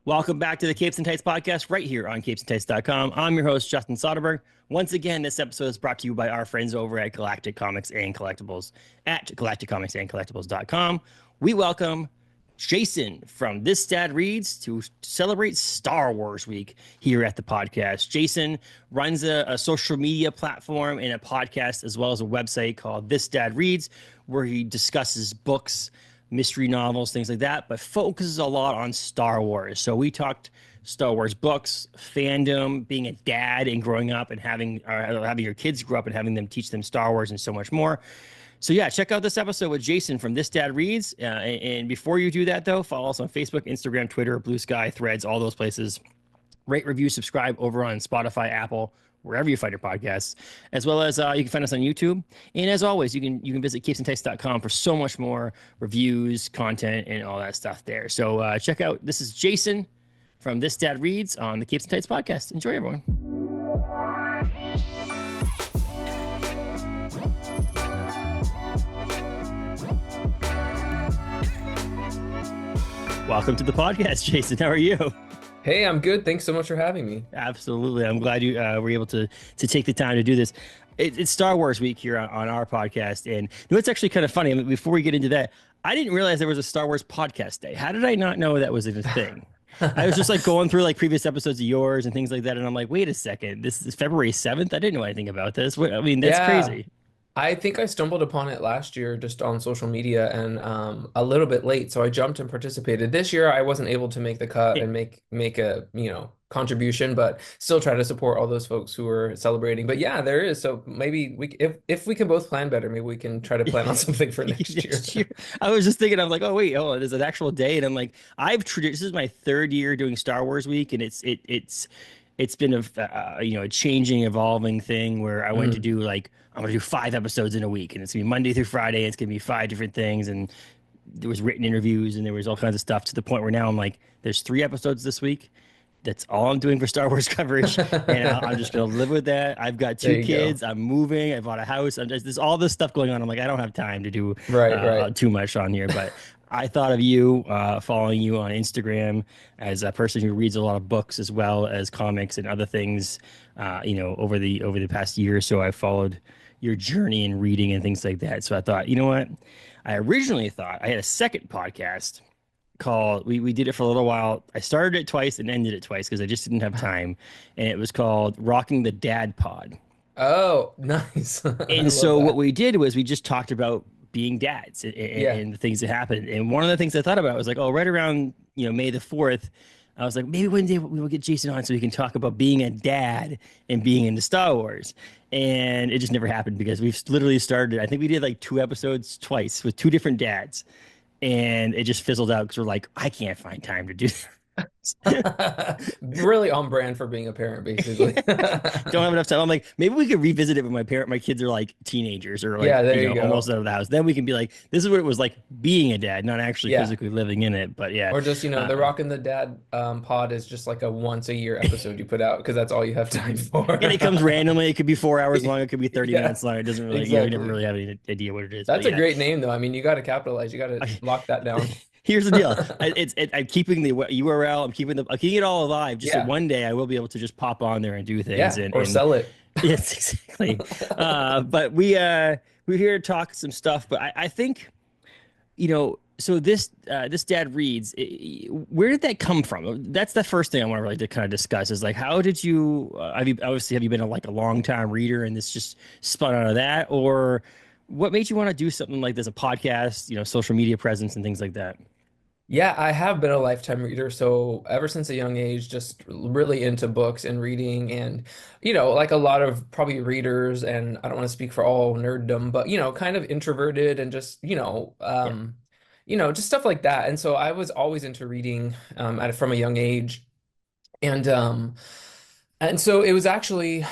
Welcome back to the Capes and Tights podcast right here on capesandtights.com. I'm your host, Justin Soderberg. Once again, this episode is brought to you by our friends over at Galactic Comics and Collectibles at galacticcomicsandcollectibles.com. We welcome Jason from This Dad Reads to celebrate Star Wars Week here at the podcast. Jason runs a social media platform and a podcast as well as a website called This Dad Reads, where he discusses books, mystery novels, things like that, but focuses a lot on Star Wars. So we talked Star Wars books, fandom, being a dad and growing up and having your kids grow up and having them teach them Star Wars and so much more. So yeah, check out this episode with Jason from This Dad Reads. And before you do that, though, follow us on Facebook, Instagram, Twitter, Blue Sky, Threads, all those places. Rate, review, subscribe over on Spotify, Apple, wherever you find your podcasts, as well as you can find us on YouTube. And as always, you can visit capesandtights.com for so much more reviews, content, and all that stuff there. So check out, this is Jason from This Dad Reads on the Capes and Tights podcast. Enjoy, everyone. Welcome to the podcast, Jason. How are you? Hey, I'm good. Thanks so much for having me. Absolutely. I'm glad you were able to take the time to do this. It's Star Wars Week here on our podcast. And you know, it's actually kind of funny. I mean, before we get into that, I didn't realize there was a Star Wars podcast day. How did I not know that was a thing? I was just like going through like previous episodes of yours and things like that. And I'm like, wait a second, this is February 7th. I didn't know anything about this. I mean, that's crazy. I think I stumbled upon it last year just on social media and a little bit late, so I jumped and participated. This year I wasn't able to make the cut and make a contribution, but still try to support all those folks who are celebrating. But yeah, there is. So maybe if we can both plan better, maybe we can try to plan on something for next year. I was just thinking, I'm like, there's an actual day, and I'm like, this is my third year doing Star Wars Week, and it's been a changing, evolving thing where I went to do I'm going to do 5 episodes in a week, and it's going to be Monday through Friday. It's going to be 5 different things. And there was written interviews and there was all kinds of stuff to the point where now I'm like, there's 3 episodes this week. That's all I'm doing for Star Wars coverage. And I'm just going to live with that. I've got 2 kids. I'm moving. I bought a house. There's all this stuff going on. I'm like, I don't have time to do too much on here, but I thought of you, following you on Instagram as a person who reads a lot of books as well as comics and other things, over the past year or so. I followed your journey in reading and things like that. So I thought, you know what? I originally thought I had a second podcast called, we did it for a little while. I started it twice and ended it twice because I just didn't have time. And it was called Rocking the Dad Pod. Oh, nice. And so what we did was we just talked about being dads and the things that happened. And one of the things I thought about was like, right around, May the 4th, I was like, maybe one day we will get Jason on so we can talk about being a dad and being into Star Wars. And it just never happened because we've literally started, I think we did like 2 episodes twice with 2 different dads. And it just fizzled out because we're like, I can't find time to do that. Really on brand for being a parent, basically. Don't have enough time. I'm like, maybe we could revisit it when my kids are like teenagers or like almost out of the house. Then we can be like, this is what it was like being a dad, not actually physically living in it. But yeah. Or just, the Rockin' the Dad pod is just like a once a year episode you put out because that's all you have time for. And it comes randomly. It could be 4 hours long. It could be 30 minutes long. It doesn't really, you never really have any idea what it is. That's a great name though. I mean, you got to capitalize. You got to lock that down. Here's the deal. I'm keeping the URL. I'm keeping it all alive. Just that one day I will be able to just pop on there and do things or sell it. Yes, exactly. But we're here to talk some stuff. But I think, so this Dad Reads. Where did that come from? That's the first thing I want to really kind of discuss. Is like, how did you? Have you been a long time reader and this just spun out of that, or what made you want to do something like this, a podcast, social media presence and things like that? Yeah, I have been a lifetime reader. So ever since a young age, just really into books and reading and, like a lot of probably readers, and I don't want to speak for all nerddom, but, kind of introverted and just, just stuff like that. And so I was always into reading from a young age. And so it was actually,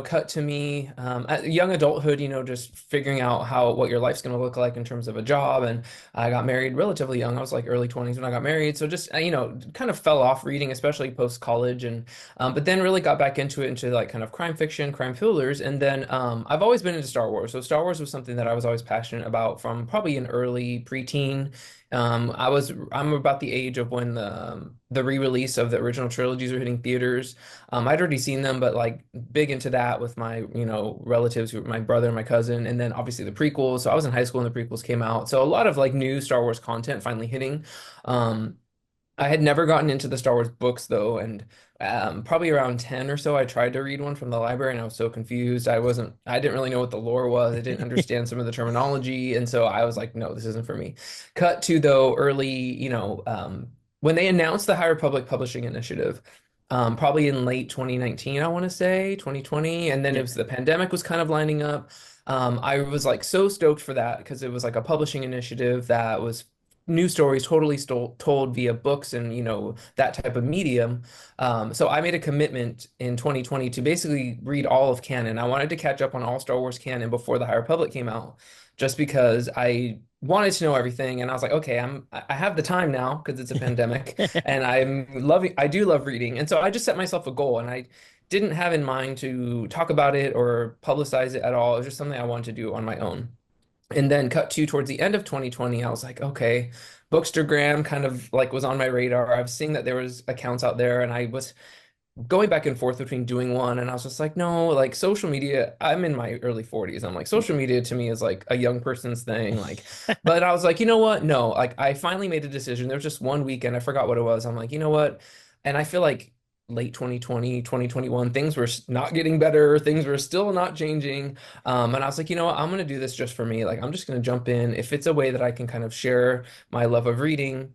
cut to me at young adulthood, just figuring out what your life's going to look like in terms of a job. And I got married relatively young. I was like early 20s when I got married. So just, kind of fell off reading, especially post college. And but then really got back into like kind of crime fiction, crime thrillers. And then I've always been into Star Wars. So Star Wars was something that I was always passionate about from probably an early preteen. I'm about the age of when the re-release of the original trilogies were hitting theaters. I'd already seen them, but like big into that with my, relatives, my brother and my cousin, and then obviously the prequels. So I was in high school when the prequels came out. So a lot of like new Star Wars content finally hitting. Um, I had never gotten into the Star Wars books though, and probably around 10 or so, I tried to read one from the library and I was so confused. I didn't really know what the lore was. I didn't understand some of the terminology. And so I was like, no, this isn't for me. Cut to though early, when they announced the High Republic Publishing Initiative, probably in late 2019, I want to say 2020. And then it Yeah. was the pandemic was kind of lining up. I was like so stoked for that because it was like a publishing initiative that was new stories totally told via books and that type of medium. So I made a commitment in 2020 to basically read all of canon. I wanted to catch up on all Star Wars canon before the High Republic came out, just because I wanted to know everything. And I was like, okay, I have the time now because it's a pandemic, and I do love reading, and so I just set myself a goal, and I didn't have in mind to talk about it or publicize it at all. It was just something I wanted to do on my own. And then cut to towards the end of 2020, I was like, okay, Bookstagram kind of like was on my radar. I was seeing that there was accounts out there, and I was going back and forth between doing one, and I was just like, no, like social media, I'm in my early 40s. I'm like, social media to me is like a young person's thing. Like, but I was like, you know what? No, like I finally made a decision. There was just one weekend, I forgot what it was. I'm like, you know what? And I feel like late 2020, 2021, things were not getting better. Things were still not changing. And I was like, you know what? I'm going to do this just for me. Like, I'm just going to jump in. If it's a way that I can kind of share my love of reading,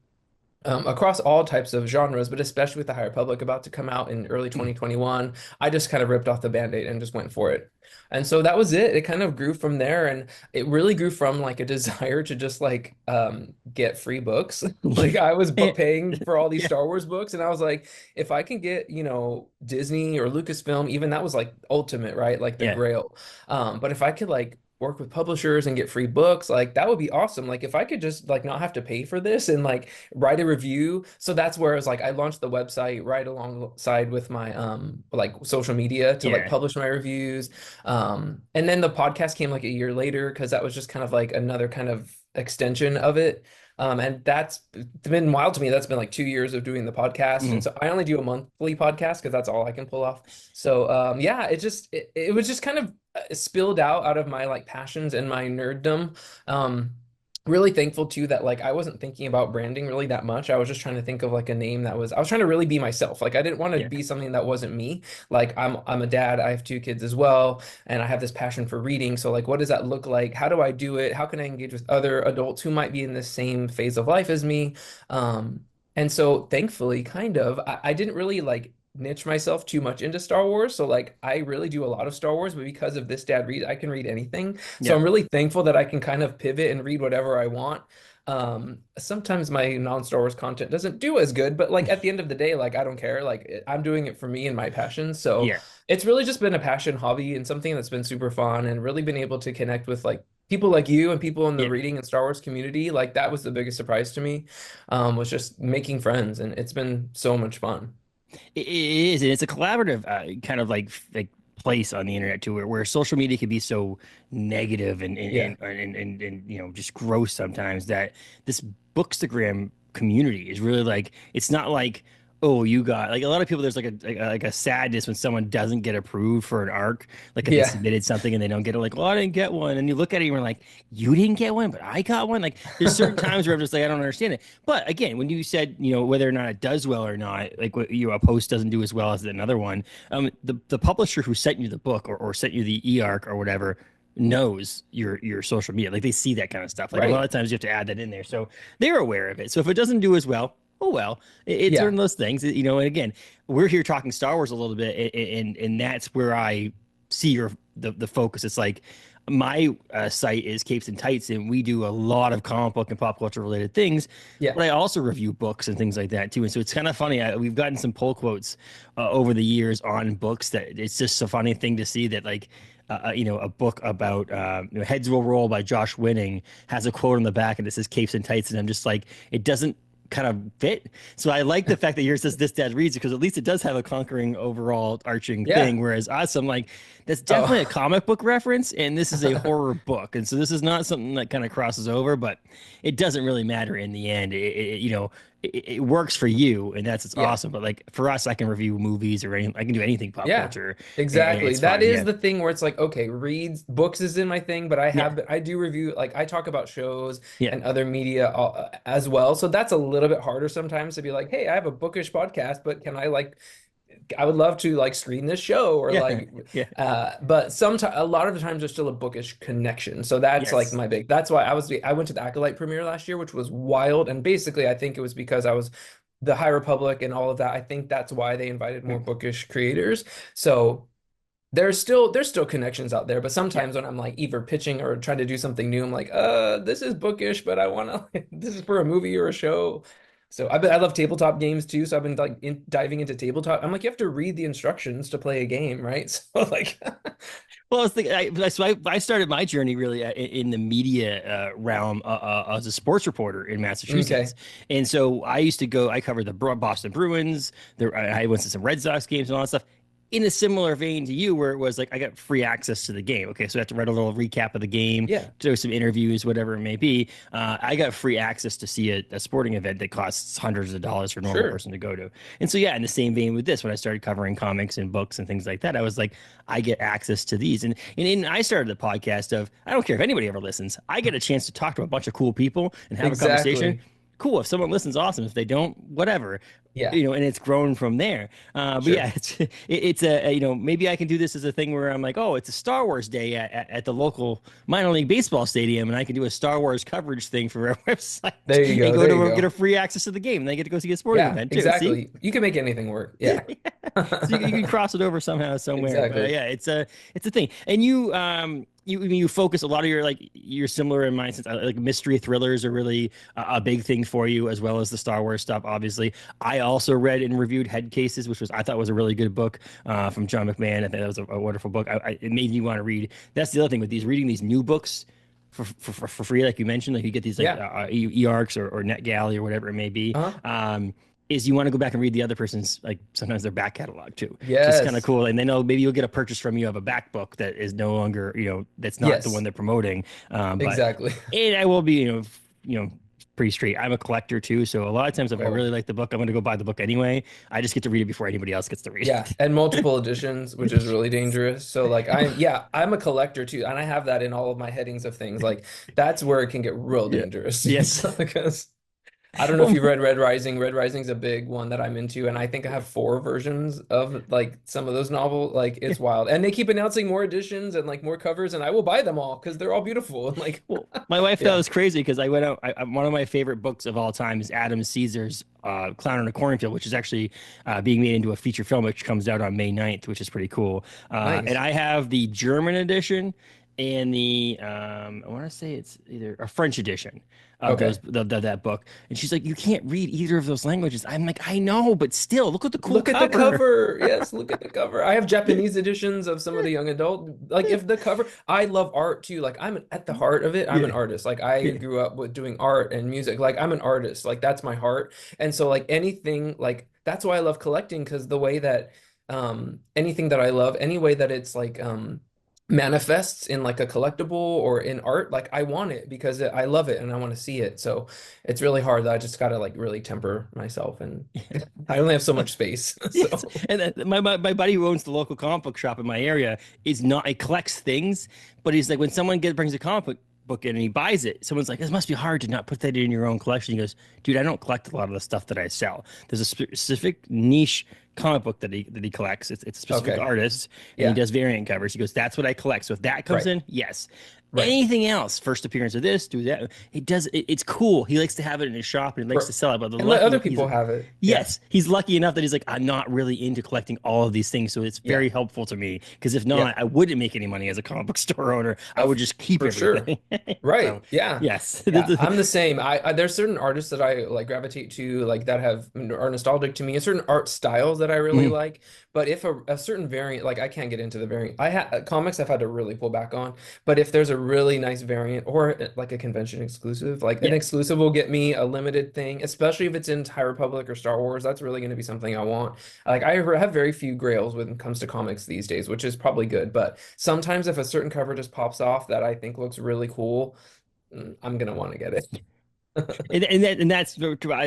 across all types of genres, but especially with the High Republic about to come out in early 2021, I just kind of ripped off the Band-Aid and just went for it. And so that was it. It kind of grew from there, and it really grew from like a desire to just like get free books. Like I was Yeah. paying for all these Star Wars books, and I was like, if I can get, Disney or Lucasfilm, even that was like ultimate, right? Like the Yeah. grail. But if I could like work with publishers and get free books, like that would be awesome. Like if I could just like not have to pay for this and like write a review. So that's where I was like, I launched the website right alongside with my like social media to like Yeah. publish my reviews. And then the podcast came like a year later because that was just kind of like another kind of extension of it. And that's been wild to me. That's been like 2 years of doing the podcast. And Mhm. so I only do a monthly podcast because that's all I can pull off. So yeah, it was just kind of spilled out of my like passions and my nerddom. Um, Really thankful too that like I wasn't thinking about branding really that much. I was just trying to think of like a name I was trying to really be myself. Like I didn't want to Yeah. be something that wasn't me. Like I'm a dad, I have two kids as well, and I have this passion for reading. So like what does that look like? How do I do it? How can I engage with other adults who might be in the same phase of life as me? Um, and so thankfully, kind of, I didn't really like niche myself too much into Star Wars. So like I really do a lot of Star Wars, but because of this dad read, I can read anything. So Yeah. I'm really thankful that I can kind of pivot and read whatever I want. Sometimes my non-Star Wars content doesn't do as good, but like at the end of the day, like I don't care. Like I'm doing it for me and my passion. So Yeah. it's really just been a passion hobby and something that's been super fun, and really been able to connect with like people like you and people in the Yeah. reading and Star Wars community. Like that was the biggest surprise to me, was just making friends, and it's been so much fun. It is, and it's a collaborative kind of like place on the internet too, where social media can be so negative Yeah. and just gross sometimes that this Bookstagram community is really like it's not like oh you got like a lot of people there's like a sadness when someone doesn't get approved for an arc like if they Yeah. submitted something and they don't get it like well I didn't get one and you look at it and you're like you didn't get one but I got one like there's certain times where I'm just like I don't understand it but again when you said whether or not it does well or not like what a post doesn't do as well as another one the publisher who sent you the book or sent you the e-arc or whatever knows your social media like they see that kind of stuff like a lot Right. of times you have to add that in there so they're aware of it so if it doesn't do as well oh well it's one Yeah. of those things and again we're here talking Star Wars a little bit and that's where I see the focus it's like my site is Capes and Tights and we do a lot of comic book and pop culture related things Yeah. but I also review books and things like that too and so it's kind of funny we've gotten some pull quotes over the years on books that it's just a funny thing to see that like a book about Heads Will Roll by Josh Winning has a quote on the back and it says Capes and Tights, and I'm just like, it doesn't kind of fit. So I like the fact that yours says this dad reads it because at least it does have a conquering overall arching Yeah. thing. Whereas us, I'm like, that's definitely a Oh. comic book reference, and this is a horror book, and so this is not something that kind of crosses over. But it doesn't really matter in the end. It works for you, and that's it's Yeah. awesome. But like for us, I can review movies or I can do anything pop Yeah, culture, and exactly. it's That fine. is Yeah, the thing where it's like, okay, reads, books is in my thing, but yeah, I do review, like I talk about shows yeah, and other media as well. So that's a little bit harder sometimes to be like, hey, I have a bookish podcast, but can I like, I would love to like screen this show or yeah, like, yeah. but sometimes a lot of the times there's still a bookish connection. So that's like Yes. my big, that's why I went to the Acolyte premiere last year, which was wild. And basically I think it was because I was the High Republic and all of that. I think that's why they invited more bookish creators. So there's still connections out there, but Yeah. sometimes when I'm like either pitching or trying to do something new, I'm like, this is bookish, but I want to this is for a movie or a show. So I love tabletop games too. So I've been like diving into tabletop. I'm like, you have to read the instructions to play a game, right? So like, Well, I started my journey really in the media realm as a sports reporter in Massachusetts, okay, and so I used to go. I covered the Boston Bruins. I went to some Red Sox games and all that stuff. In a similar vein to you, where it was like I got free access to the game. Okay, so I have to write a little recap of the game, yeah, do some interviews, whatever it may be. I got free access to see a sporting event that costs hundreds of dollars for a normal sure, person to go to. And so, yeah, in the same vein with this, when I started covering comics and books and things like that, I was like, I get access to these. And I started the podcast of, I don't care if anybody ever listens, I get a chance to talk to a bunch of cool people and have a conversation. exactly, Cool. If someone listens, awesome. If they don't, whatever. yeah, And it's grown from there. But sure, yeah, it's maybe I can do this as a thing where I'm like, oh, it's a Star Wars day at the local minor league baseball stadium, and I can do a Star Wars coverage thing for our website there you and go, go there you to get go. a free access to the game, and I get to go see a sporting Yeah, event too. See, exactly. You can make anything work. Yeah, so you can cross it over somehow, somewhere. But exactly. yeah, it's a thing. And you focus a lot of your like you're similar in mind since like mystery thrillers are really a big thing for you as well as the Star Wars stuff. Obviously, I also read and reviewed Head Cases, which was I thought was a really good book from John McMahon. I think that was a wonderful book. It made me want to read. That's the other thing with these reading these new books. For free, like you mentioned, like you get these like Yeah. e-arcs or NetGalley or whatever it may be. Uh-huh. Is you want to go back and read the other person's like sometimes their back catalog too. So it's kind of Yes. cool. And then maybe you'll get a purchase from you of a back book that is no longer, that's not the one Yes. they're promoting. But Exactly. and I will be, pretty straight. I'm a collector too. So a lot of times if I Oh, really like the book, I'm going to go buy the book anyway. I just get to read it before anybody else gets to read yeah. And multiple editions, which is really dangerous. So like I'm a collector too, and I have that in all of my headings of things. Like that's where it can get real it. dangerous. Yes. Because I don't know if Well, you read Red Rising. Red Rising's a big one that I'm into, and I think I have four versions of like some of those novels. Like yeah. it's wild. And they keep announcing more editions and like more covers, and I will buy them all because they're all beautiful. And like Well, my wife thought it yeah. was crazy because I went out. One of my favorite books of all time is Adam Caesar's Clown in a Cornfield, which is actually being made into a feature film, which comes out on May 9th, which is pretty cool. And Nice. I have the German edition and the I want to say it's either a French edition of Okay. that book. And she's like, you can't read either of those languages. I'm like, I know, but still, look at the cool Look at the cover. cover. Yes, look at the cover. I have Japanese editions of some of the young adult. Like if the cover, I love art too. Like at the heart of it, I'm an Yeah, artist. Like I yeah, grew up with doing art and music. Like I'm an artist. Like that's my heart. And so like anything, like that's why I love collecting because the way that anything that I love, any way that it's like manifests in like a collectible or in art, like I want it because I love it and I want to see it. So it's really hard that I just gotta like really temper myself and I only have so much space. yes. So And my buddy who owns the local comic book shop in my area is not, he collects things, but he's like, when someone brings a book in and he buys it, someone's like, this must be hard to not put that in your own collection. He goes, dude, I don't collect a lot of the stuff that I sell. There's a specific niche comic book that he collects. It's a specific okay. artist and he Yeah. does variant covers. He goes, that's what I collect. So if that comes Right. in, yes. Right. Anything else, first appearance of this, do that. He does it's cool. He likes to have it in his shop and he likes to For, sell it. But the and let lucky other he's people have it. Yeah. yes, he's lucky enough that he's like, I'm not really into collecting all of these things. So it's Yeah. very helpful to me. Because if Yeah. not, I wouldn't make any money as a comic book store owner. I Uh, would just keep for sure. everything. Right. So Yeah. yes. Yeah. I'm the same. There's certain artists that I like gravitate to, like that are nostalgic to me, and certain art styles that I really Mhm. like. But if a certain variant, like I can't get into the variant, I have comics I've had to really pull back on. But if there's a really nice variant or like a convention exclusive. Like an Yeah. exclusive will get me a limited thing, especially if it's in High Republic or Star Wars. That's really going to be something I want. Like I have very few grails when it comes to comics these days, which is probably good. But sometimes if a certain cover just pops off that I think looks really cool, I'm gonna want to get it.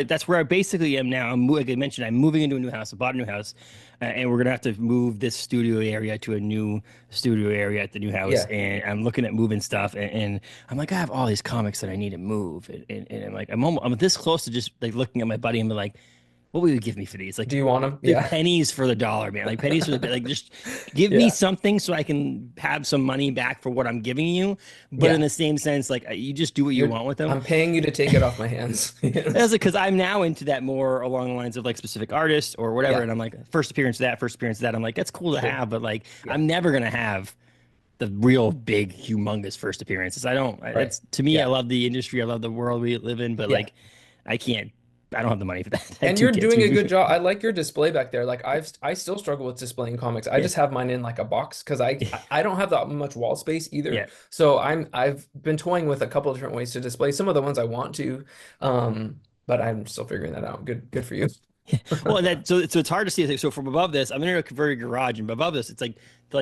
That's where I basically am now. Like I mentioned, I'm moving into a new house. I bought a new house, and we're gonna have to move this studio area to a new studio area at the new house. Yeah. And I'm looking at moving stuff, and I'm like, I have all these comics that I need to move, and I'm like, I'm this close to just like looking at my buddy and be like, what would you give me for these? Like Do you want them? they're Yeah. pennies for the dollar, man. Like pennies for the like just give me Yeah. something so I can have some money back for what I'm giving you. But in Yeah. the same sense, like you just do what you You're want with them. I'm paying you to take it off my hands. That's Yes. because I'm now into that more along the lines of like specific artists or whatever. Yeah. And I'm like, first appearance of that, first appearance of that. I'm like, that's cool to Sure. have, but like, Yeah. I'm never gonna have the real big, humongous first appearances. I don't. Right. That's to me. I Yeah. love the industry. I love the world we live in, but Yeah. like, I can't. I don't have the money for that. I have And two you're kids. doing a good job. I like your display back there. Like I still struggle with displaying comics. I Yeah, just have mine in like a box because I don't have that much wall space either. yeah. So I've been toying with a couple of different ways to display some of the ones I want to. But I'm still figuring that out. Good for you. Well, and that so it's hard to see. So from above this, I'm in a converted garage, and above this, it's like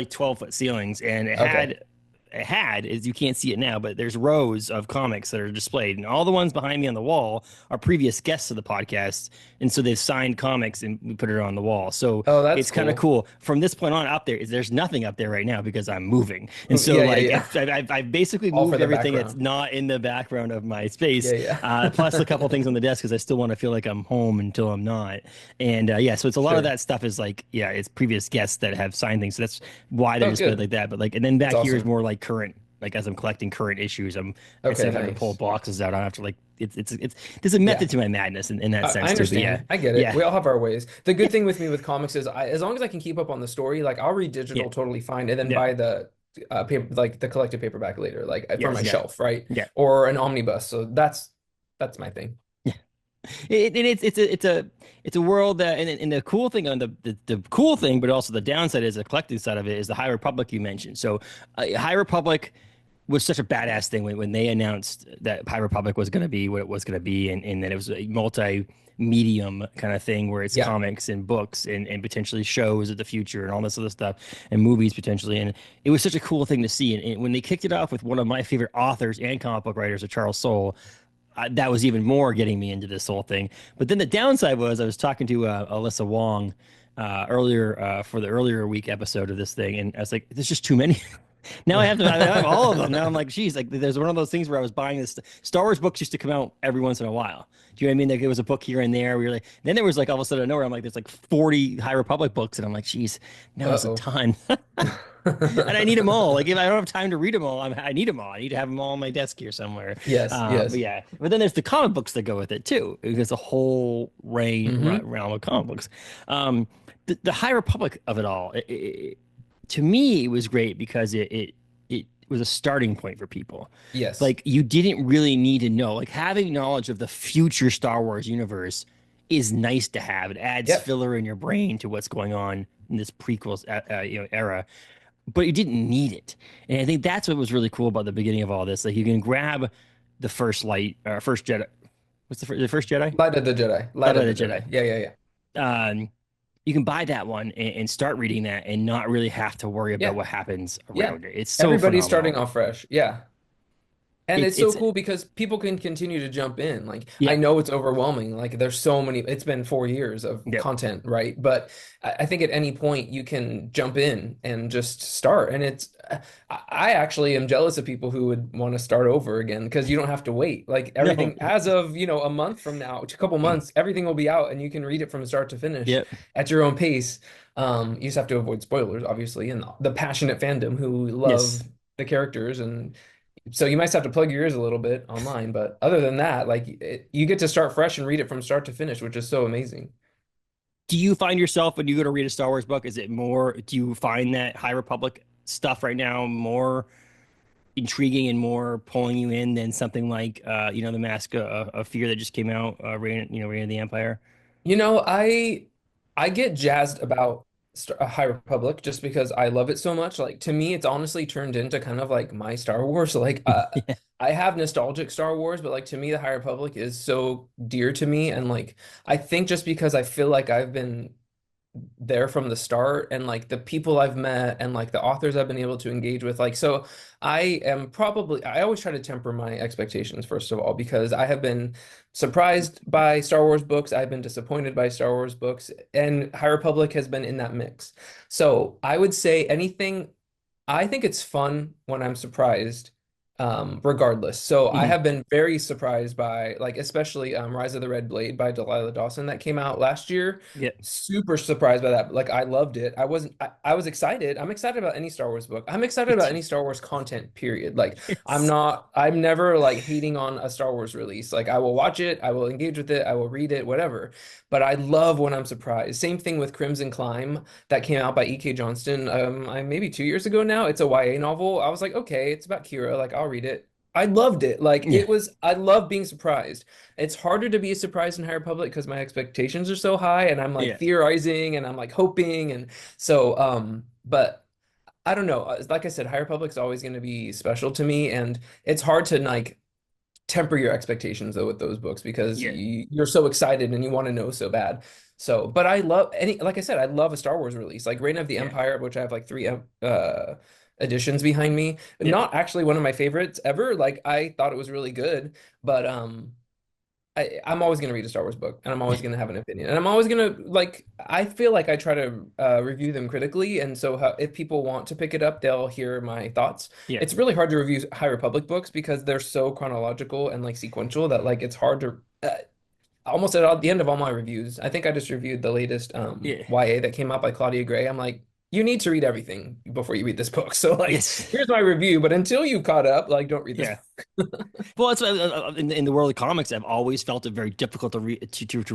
12-foot ceilings, and Okay. it had is you can't see it now, but there's rows of comics that are displayed, and all the ones behind me on the wall are previous guests of the podcast, and so they've signed comics and we put it on the wall. So Oh, that's it's kind of cool. cool. From this point on, up there's nothing up there right now because I'm moving, and so Yeah, yeah, like yeah. I've basically All for moved the everything that's background. not in the background of my Yeah, space, yeah. plus a couple things on the desk because I still want to feel like I'm home until I'm not. And yeah, so it's a lot of Sure. that stuff is like, yeah, it's previous guests that have signed things. So that's why they're Oh, displayed good. like that. But like, and then That's back here is awesome. more like current, like as I'm collecting current issues, I'm instead Okay, of having to pull nice. boxes out, I have to like, it's there's a Yeah. method to my madness in that I sense too. But yeah, understand. I get it. yeah, We all have our ways. The yeah, good thing with me with comics is as long as I can keep up on the story, like I'll read yeah, digital totally fine and then yeah, buy the paper, like the collected paperback later, like for yes, my yeah, shelf, right? yeah. Or an omnibus. So that's my thing. And it's a world that and the cool thing on the cool thing, but also the downside is the collecting side of it is the High Republic you mentioned. So High Republic was such a badass thing when they announced that High Republic was going to be what it was going to be, and that it was a multi-medium kind of thing where it's Yeah. comics and books and potentially shows of the future and all this other stuff and movies potentially. And it was such a cool thing to see. And when they kicked it off with one of my favorite authors and comic book writers, Charles Soule, that was even more getting me into this whole thing. But then the downside was I was talking to Alyssa Wong earlier for the earlier week episode of this thing, and I was like, "There's just too many." Now I have all of them. Now I'm like, geez, like there's one of those things where I was buying this. Star Wars books used to come out every once in a while. Do you know what I mean? Like it was a book here and there. We were like, then there was like all of a sudden nowhere. I'm like, there's like 40 High Republic books, and I'm like, geez, now it's a Uh-oh. ton, and I need them all. Like if I don't have time to read them all, I need them all. I need to have them all on my desk here somewhere. Yes, But yes. yeah, but then there's the comic books that go with it too, because the whole Hmm. realm of comic books. The High Republic of it all, to me, it was great because it was a starting point for people. Yes. Like you didn't really need to know. Like having knowledge of the future Star Wars universe is nice to have. It adds Yep. filler in your brain to what's going on in this prequels era, but you didn't need it. And I think that's what was really cool about the beginning of all this. Like you can grab the first Jedi. What's the first Jedi? Light of the Jedi. Light Light of of the the Jedi. Jedi. Yeah, yeah, yeah. Um, you can buy that one and start reading that and not really have to worry about Yeah. what happens Yeah. around it. It's so Everybody's phenomenal. starting off fresh. Yeah. And it's so It's cool because people can continue to jump in. Like, yeah, I know it's overwhelming. Like, there's so many, it's been 4 years of yeah. content, right? But I think at any point you can jump in and just start. And I actually am jealous of people who would want to start over again because you don't have to wait. Like, No. everything, as of, a month from now, a couple months, everything will be out and you can read it from start to finish Yep. at your own pace. You just have to avoid spoilers, obviously, and the passionate fandom who love Yes. the characters and so you might just have to plug your ears a little bit online, but other than that, like you get to start fresh and read it from start to finish, which is so amazing. Do you find yourself when you go to read a Star Wars book, is it more, do you find that High Republic stuff right now more intriguing and more pulling you in than something like, The Mask of Fear that just came out, Reign of the Empire? You know, I get jazzed about High Republic just because I love it so much. Like to me, it's honestly turned into kind of like my Star Wars. Like Yeah. I have nostalgic Star Wars, but like to me, the High Republic is so dear to me. And like I think just because I feel like I've been there from the start and like the people I've met and like the authors I've been able to engage with. Like, so I always try to temper my expectations, first of all, because I have been surprised by Star Wars books. I've been disappointed by Star Wars books, and High Republic has been in that mix. So I would say anything I think it's fun when I'm surprised, regardless. So I Mhm. have been very surprised by, like, especially Rise of the Red Blade by Delilah Dawson that came out last year. Yeah. Super surprised by that. Like, I loved it. I was excited. I'm excited about any Star Wars book. I'm excited Me about too. any Star Wars content, period. Like, Yes. I'm never like hating on a Star Wars release. Like, I will watch it, I will engage with it, I will read it, whatever. But I love when I'm surprised. Same thing with Crimson Climb that came out by E.K. Johnston, maybe 2 years ago now. It's a YA novel. I was like, okay, it's about Kira. Like, I'll read it. I loved it. Like, Yeah. I love being surprised. It's harder to be surprised in High Republic because my expectations are so high and I'm like Yeah. theorizing and I'm like hoping. And so, but I don't know. Like I said, High Republic's always going to be special to me. And it's hard to like temper your expectations though with those books because Yeah. you're so excited and you want to know so bad. So, but I love any, like I said, I love a Star Wars release, like Reign of the Yeah. Empire, which I have like three editions behind me. Yeah. Not actually one of my favorites ever. Like I thought it was really good, but I'm always going to read a Star Wars book and I'm always going to have an opinion. And I'm always going to like, I feel like I try to review them critically. And so if people want to pick it up, they'll hear my thoughts. Yeah. It's really hard to review High Republic books because they're so chronological and like sequential that like it's hard to almost at the end of all my reviews. I think I just reviewed the latest Yeah. YA that came out by Claudia Gray. I'm like, you need to read everything before you read this book. So like, Yes. here's my review, but until you caught up, like, don't read this Yeah. book. Well, it's in the world of comics. I've always felt it very difficult to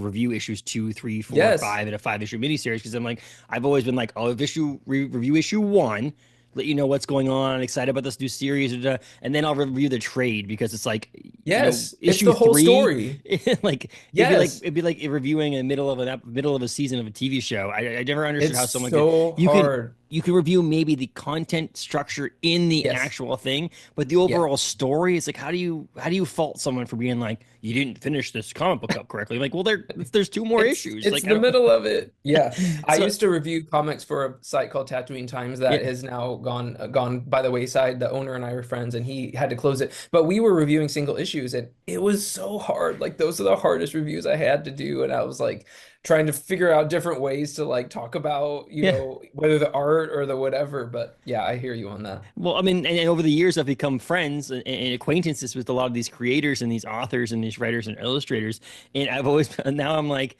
review issues two, three, four, Yes. five in a 5 issue miniseries because I'm like I've always been like, oh, if review issue one, let you know what's going on. Excited about this new series, and then I'll review the trade because it's like Yes. It's issue the whole three, story. like Yes. it'd be like reviewing a middle of a season of a TV show. I never understood It's how someone could so you could hard. you can review maybe the content structure in the Yes. actual thing, but the Yeah. overall story is like how do you fault someone for being like you didn't finish this comic book up correctly? Like, well, there's two more issues. It's Like, I the don't. middle of it. Yeah. I So used to review comics for a site called Tatooine Times that yeah, has now gone by the wayside. The owner and I were friends and he had to close it. But we were reviewing single issues and it was so hard. Like those are the hardest reviews I had to do. And I was like trying to figure out different ways to like talk about, yeah. whether the art or the whatever. But yeah, I hear you on that. Well, I mean, and over the years, I've become friends and acquaintances with a lot of these creators and these authors and these writers and illustrators. And I've always now I'm like,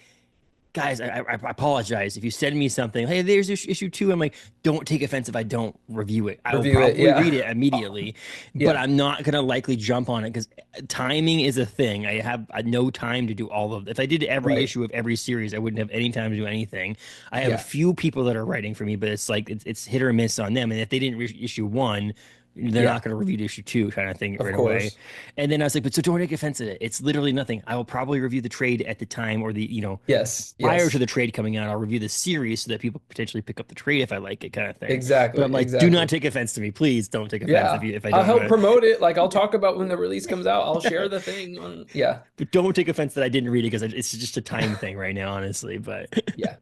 guys, I apologize if you send me something. Hey, there's issue two. I'm like, don't take offense if I don't review it. I will Review it. probably read Yeah. it immediately, but Yeah. I'm not gonna likely jump on it because timing is a thing. I have no time to do all of. If I did every Right. issue of every series, I wouldn't have any time to do anything. I have a Yeah. few people that are writing for me, but it's like it's hit or miss on them. And if they didn't reach issue one, they're not Yeah. going to review issue two kind of thing Of right away. course. And then I was like, but so don't take offense to it. It's literally nothing. I will probably review the trade at the time or the, Yes. prior to Yes. the trade coming out. I'll review the series so that people potentially pick up the trade if I like it kind of thing. But Exactly. I'm like, do not Exactly. take offense to me. Please don't take offense Yeah. if I I'll don't help want promote it. Like I'll talk about when the release comes out. I'll share the thing on, yeah. but don't take offense that I didn't read it because it's just a time thing right now, honestly. But Yeah.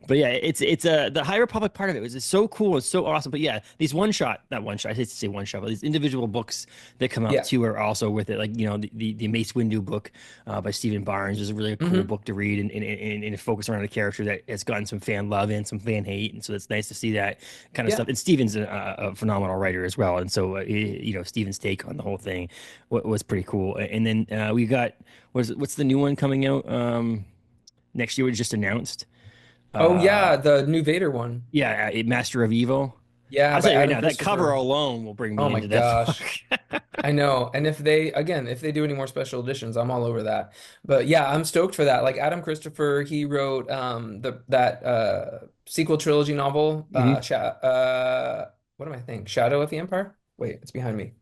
But yeah, it's the High Republic part of it was just so cool. It's so awesome. But yeah, these one shot, not one shot, I hate to say one shot, but these individual books that come out Yeah. too are also with it. Like, the Mace Windu book by Stephen Barnes is a really cool Hmm. book to read and focus around a character that has gotten some fan love and some fan hate. And so it's nice to see that kind of Yeah. stuff. And Stephen's a phenomenal writer as well. And so, Stephen's take on the whole thing was pretty cool. And then we got, what's the new one coming out next year? It was just announced. Oh Uh, yeah, the new Vader one. yeah, Master of Evil. Yeah, I'll by tell you right Adam now, that cover Christopher. alone will bring Oh me my into that gosh. book. I know. And if they do any more special editions, I'm all over that. But yeah, I'm stoked for that. Like Adam Christopher, he wrote the that sequel trilogy novel, Hmm. what am I thinking? Shadow of the Empire? Wait, it's behind me.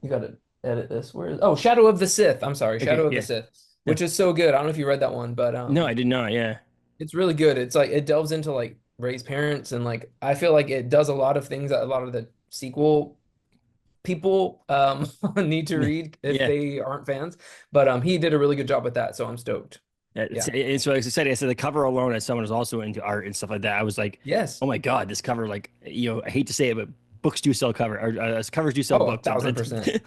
You gotta edit this. Where is Shadow of the Sith. I'm sorry, Okay, Shadow of the yeah. Sith, Yeah. which is so good. I don't know if you read that one, but No, I did not. Yeah. it's really good. It's like it delves into like raise parents, and like I feel like it does a lot of things that a lot of the sequel people need to read if Yeah. they aren't fans. But he did a really good job with that, so I'm stoked. Yeah. So as I said, the cover alone, as someone who's also into art and stuff like that, I was like, Yes. oh my God, this cover, like, I hate to say it, but books do sell cover, or covers do sell Oh, a books. thousand percent.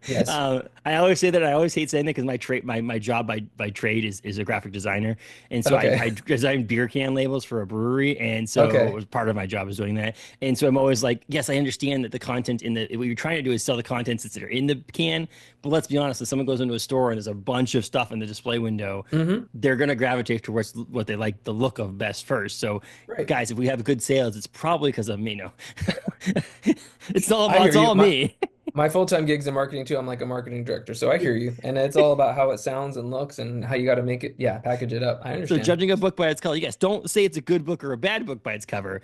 Yes. I always say that. I always hate saying that because my job by trade is a graphic designer, and so Okay. I design beer can labels for a brewery, and so it Okay. was part of my job is doing that. And so I'm always like, yes, I understand that the content in the what you're trying to do is sell the contents that are in the can, but let's be honest, if someone goes into a store and there's a bunch of stuff in the display window, Hmm. they're gonna gravitate towards what they like the look of best first. So Right. guys, if we have good sales, it's probably because of me. No, I hear it's you. all me. My full-time gig's in marketing too. I'm like a marketing director, so I hear you. And it's all about how it sounds and looks and how you got to make it, yeah, package it up. I So understand. judging a book by its color, yes, don't say it's a good book or a bad book by its cover,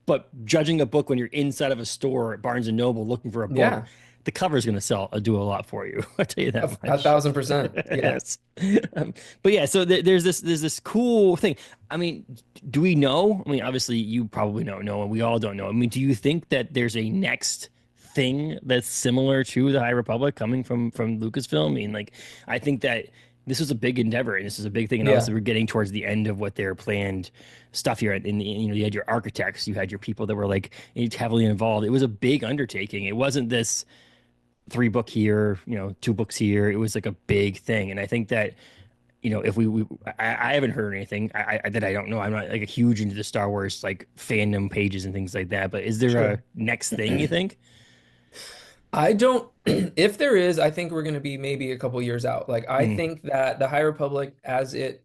but judging a book when you're inside of a store at Barnes and Noble looking for a book, Yeah, the cover is going to do a lot for you. I tell you a, that a much. 1000%. Yeah. Yes. But yeah, so there's this cool thing. I mean, do we know? I mean, obviously you probably don't know, and we all don't know. I mean, do you think that there's a next thing that's similar to the High Republic coming from Lucasfilm? I mean, like, I think that this was a big endeavor and this is a big thing. And Yeah. obviously we're getting towards the end of what their planned stuff here. And you had your architects, you had your people that were like heavily involved. It was a big undertaking. It wasn't this three book here, two books here. It was like a big thing. And I think that, if I haven't heard anything that I don't know. I'm not like a huge into the Star Wars like fandom pages and things like that. But is there a Sure. next thing you think? I don't, if there is, I think we're going to be maybe a couple years out. Like, I Mm, think that the High Republic, as it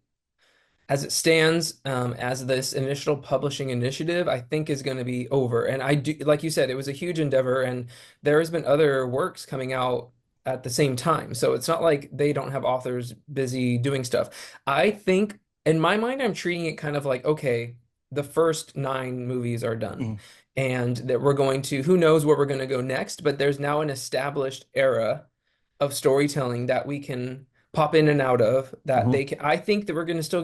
stands, as this initial publishing initiative, I think is going to be over. And I do, like you said, it was a huge endeavor, and there has been other works coming out at the same time. So it's not like they don't have authors busy doing stuff. I think, in my mind, I'm treating it kind of like, okay, the first nine movies are done, mm, and that we're going to, who knows where we're going to go next, but there's now an established era of storytelling that we can pop in and out of that mhm. they can. I think that we're going to still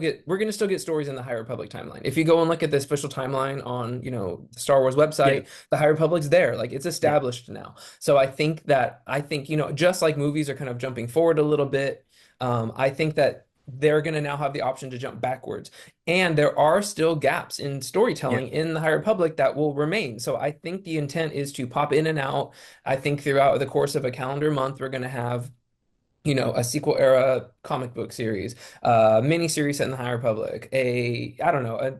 get stories in the High Republic timeline. If you go and look at this official timeline on, the Star Wars website, Yep. the High Republic's there. Like, it's Yep. established now. So I think just like movies are kind of jumping forward a little bit, I think that they're going to now have the option to jump backwards. And there are still gaps in storytelling Yep. in the High Republic that will remain. So I think the intent is to pop in and out. I think throughout the course of a calendar month, we're going to have, a sequel era comic book series, mini series set in the High Republic, I don't know,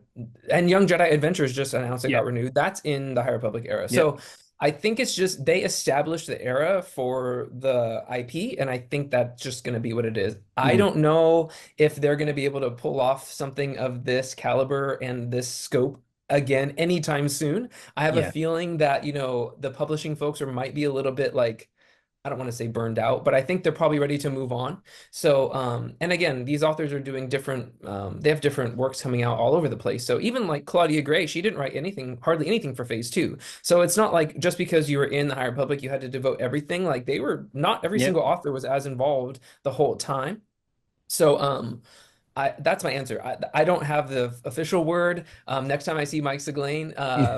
and Young Jedi Adventures just announced it got Yep. renewed. That's in the High Republic era. Yep. So I think it's just they established the era for the IP, and I think that's just going to be what it is. I Mhm. don't know if they're going to be able to pull off something of this caliber and this scope again anytime soon. I have a Yeah. feeling that, the publishing folks might be a little bit like, I don't want to say burned out, but I think they're probably ready to move on. So, and again, these authors are doing they have different works coming out all over the place. So even like Claudia Gray, she didn't write anything, hardly anything for phase two. So it's not like just because you were in the High Republic, you had to devote everything. Like, not every Yep. single author was as involved the whole time. So, that's my answer. I don't have the official word. Next time I see Mike Seglain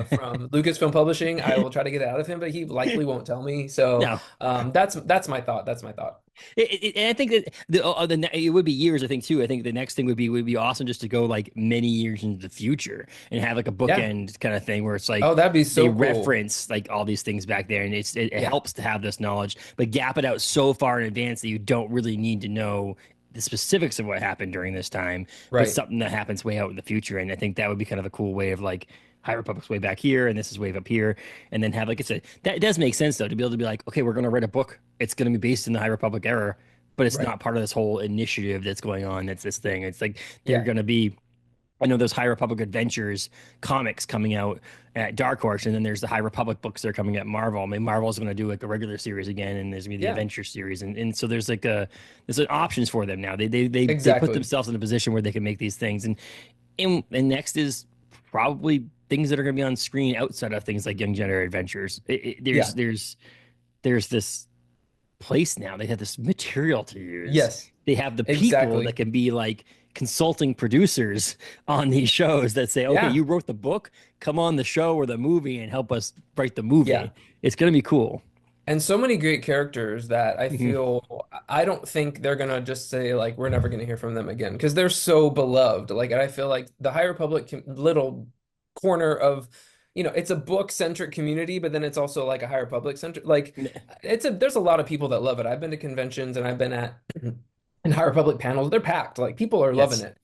from Lucasfilm Publishing, I will try to get it out of him, but he likely won't tell me. So No. that's my thought. That's my thought. And I think that it would be years. I think too. I think the next thing would be awesome just to go like many years into the future and have like a Yeah. bookend kind of thing where it's like Oh, that'd be they so cool. reference like all these things back there, and it Yeah. helps to have this knowledge, but gap it out so far in advance that you don't really need to know the specifics of what happened during this time, but Right. something that happens way out in the future. And I think that would be kind of a cool way of like High Republic's way back here, and this is way up here, and then have like I said, that does make sense though to be able to be like, okay, we're going to write a book. It's going to be based in the High Republic era, but it's Right. not part of this whole initiative that's going on. That's this thing. It's like they're Yeah. going to be. I know there's High Republic Adventures comics coming out at Dark Horse, and then there's the High Republic books that are coming at Marvel. I mean, Marvel's going to do like a regular series again, and there's going to be the Yeah. Adventure series, and so there's options for them now. They put Exactly. themselves in a position where they can make these things, and next is probably things that are going to be on screen outside of things like Young Jedi Adventures. Yeah. There's this place now. They have this material to use. Yes. They have the people that Exactly. can be like consulting producers on these shows that say, okay, Yeah. you wrote the book, come on the show or the movie and help us write the Yeah. movie. It's going to be cool. And so many great characters that I Hmm. feel I don't think they're gonna just say like we're never gonna hear from them again because they're so beloved. Like, and I feel like the High Republic little corner of, it's a book centric community, but then it's also like a High Republic centric. Like, there's a lot of people that love it. I've been to conventions and I've been at in High Republic panels. They're packed. Like, people are loving Yes. it.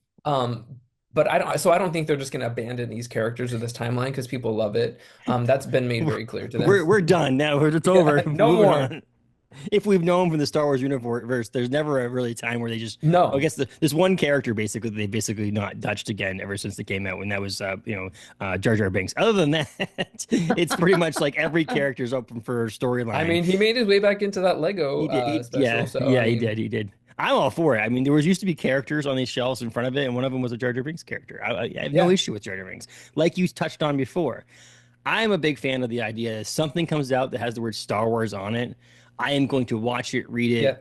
But I don't think they're just gonna abandon these characters or this timeline because people love it. That's been made We're, very clear to them. we're done now. It's Yeah, over. no Moving more. on. If we've known from the Star Wars universe, there's never a really time where they just, I No. guess there's one character basically they basically not touched again ever since they came out, when that was Jar Jar Binks. Other than that, it's pretty much like every character is open for I storyline. mean, he made his way back into that Lego special, Yeah, so I yeah, he mean, did, he did. I'm all for it. I mean, there was used to be characters on these shelves in front of it, and one of them was a Jar Jar Binks character. I have no yeah. issue with Jar Jar Binks, like you touched on before. I'm a big fan of the idea if something comes out that has the word Star Wars on it, I am going to watch it, read Yeah.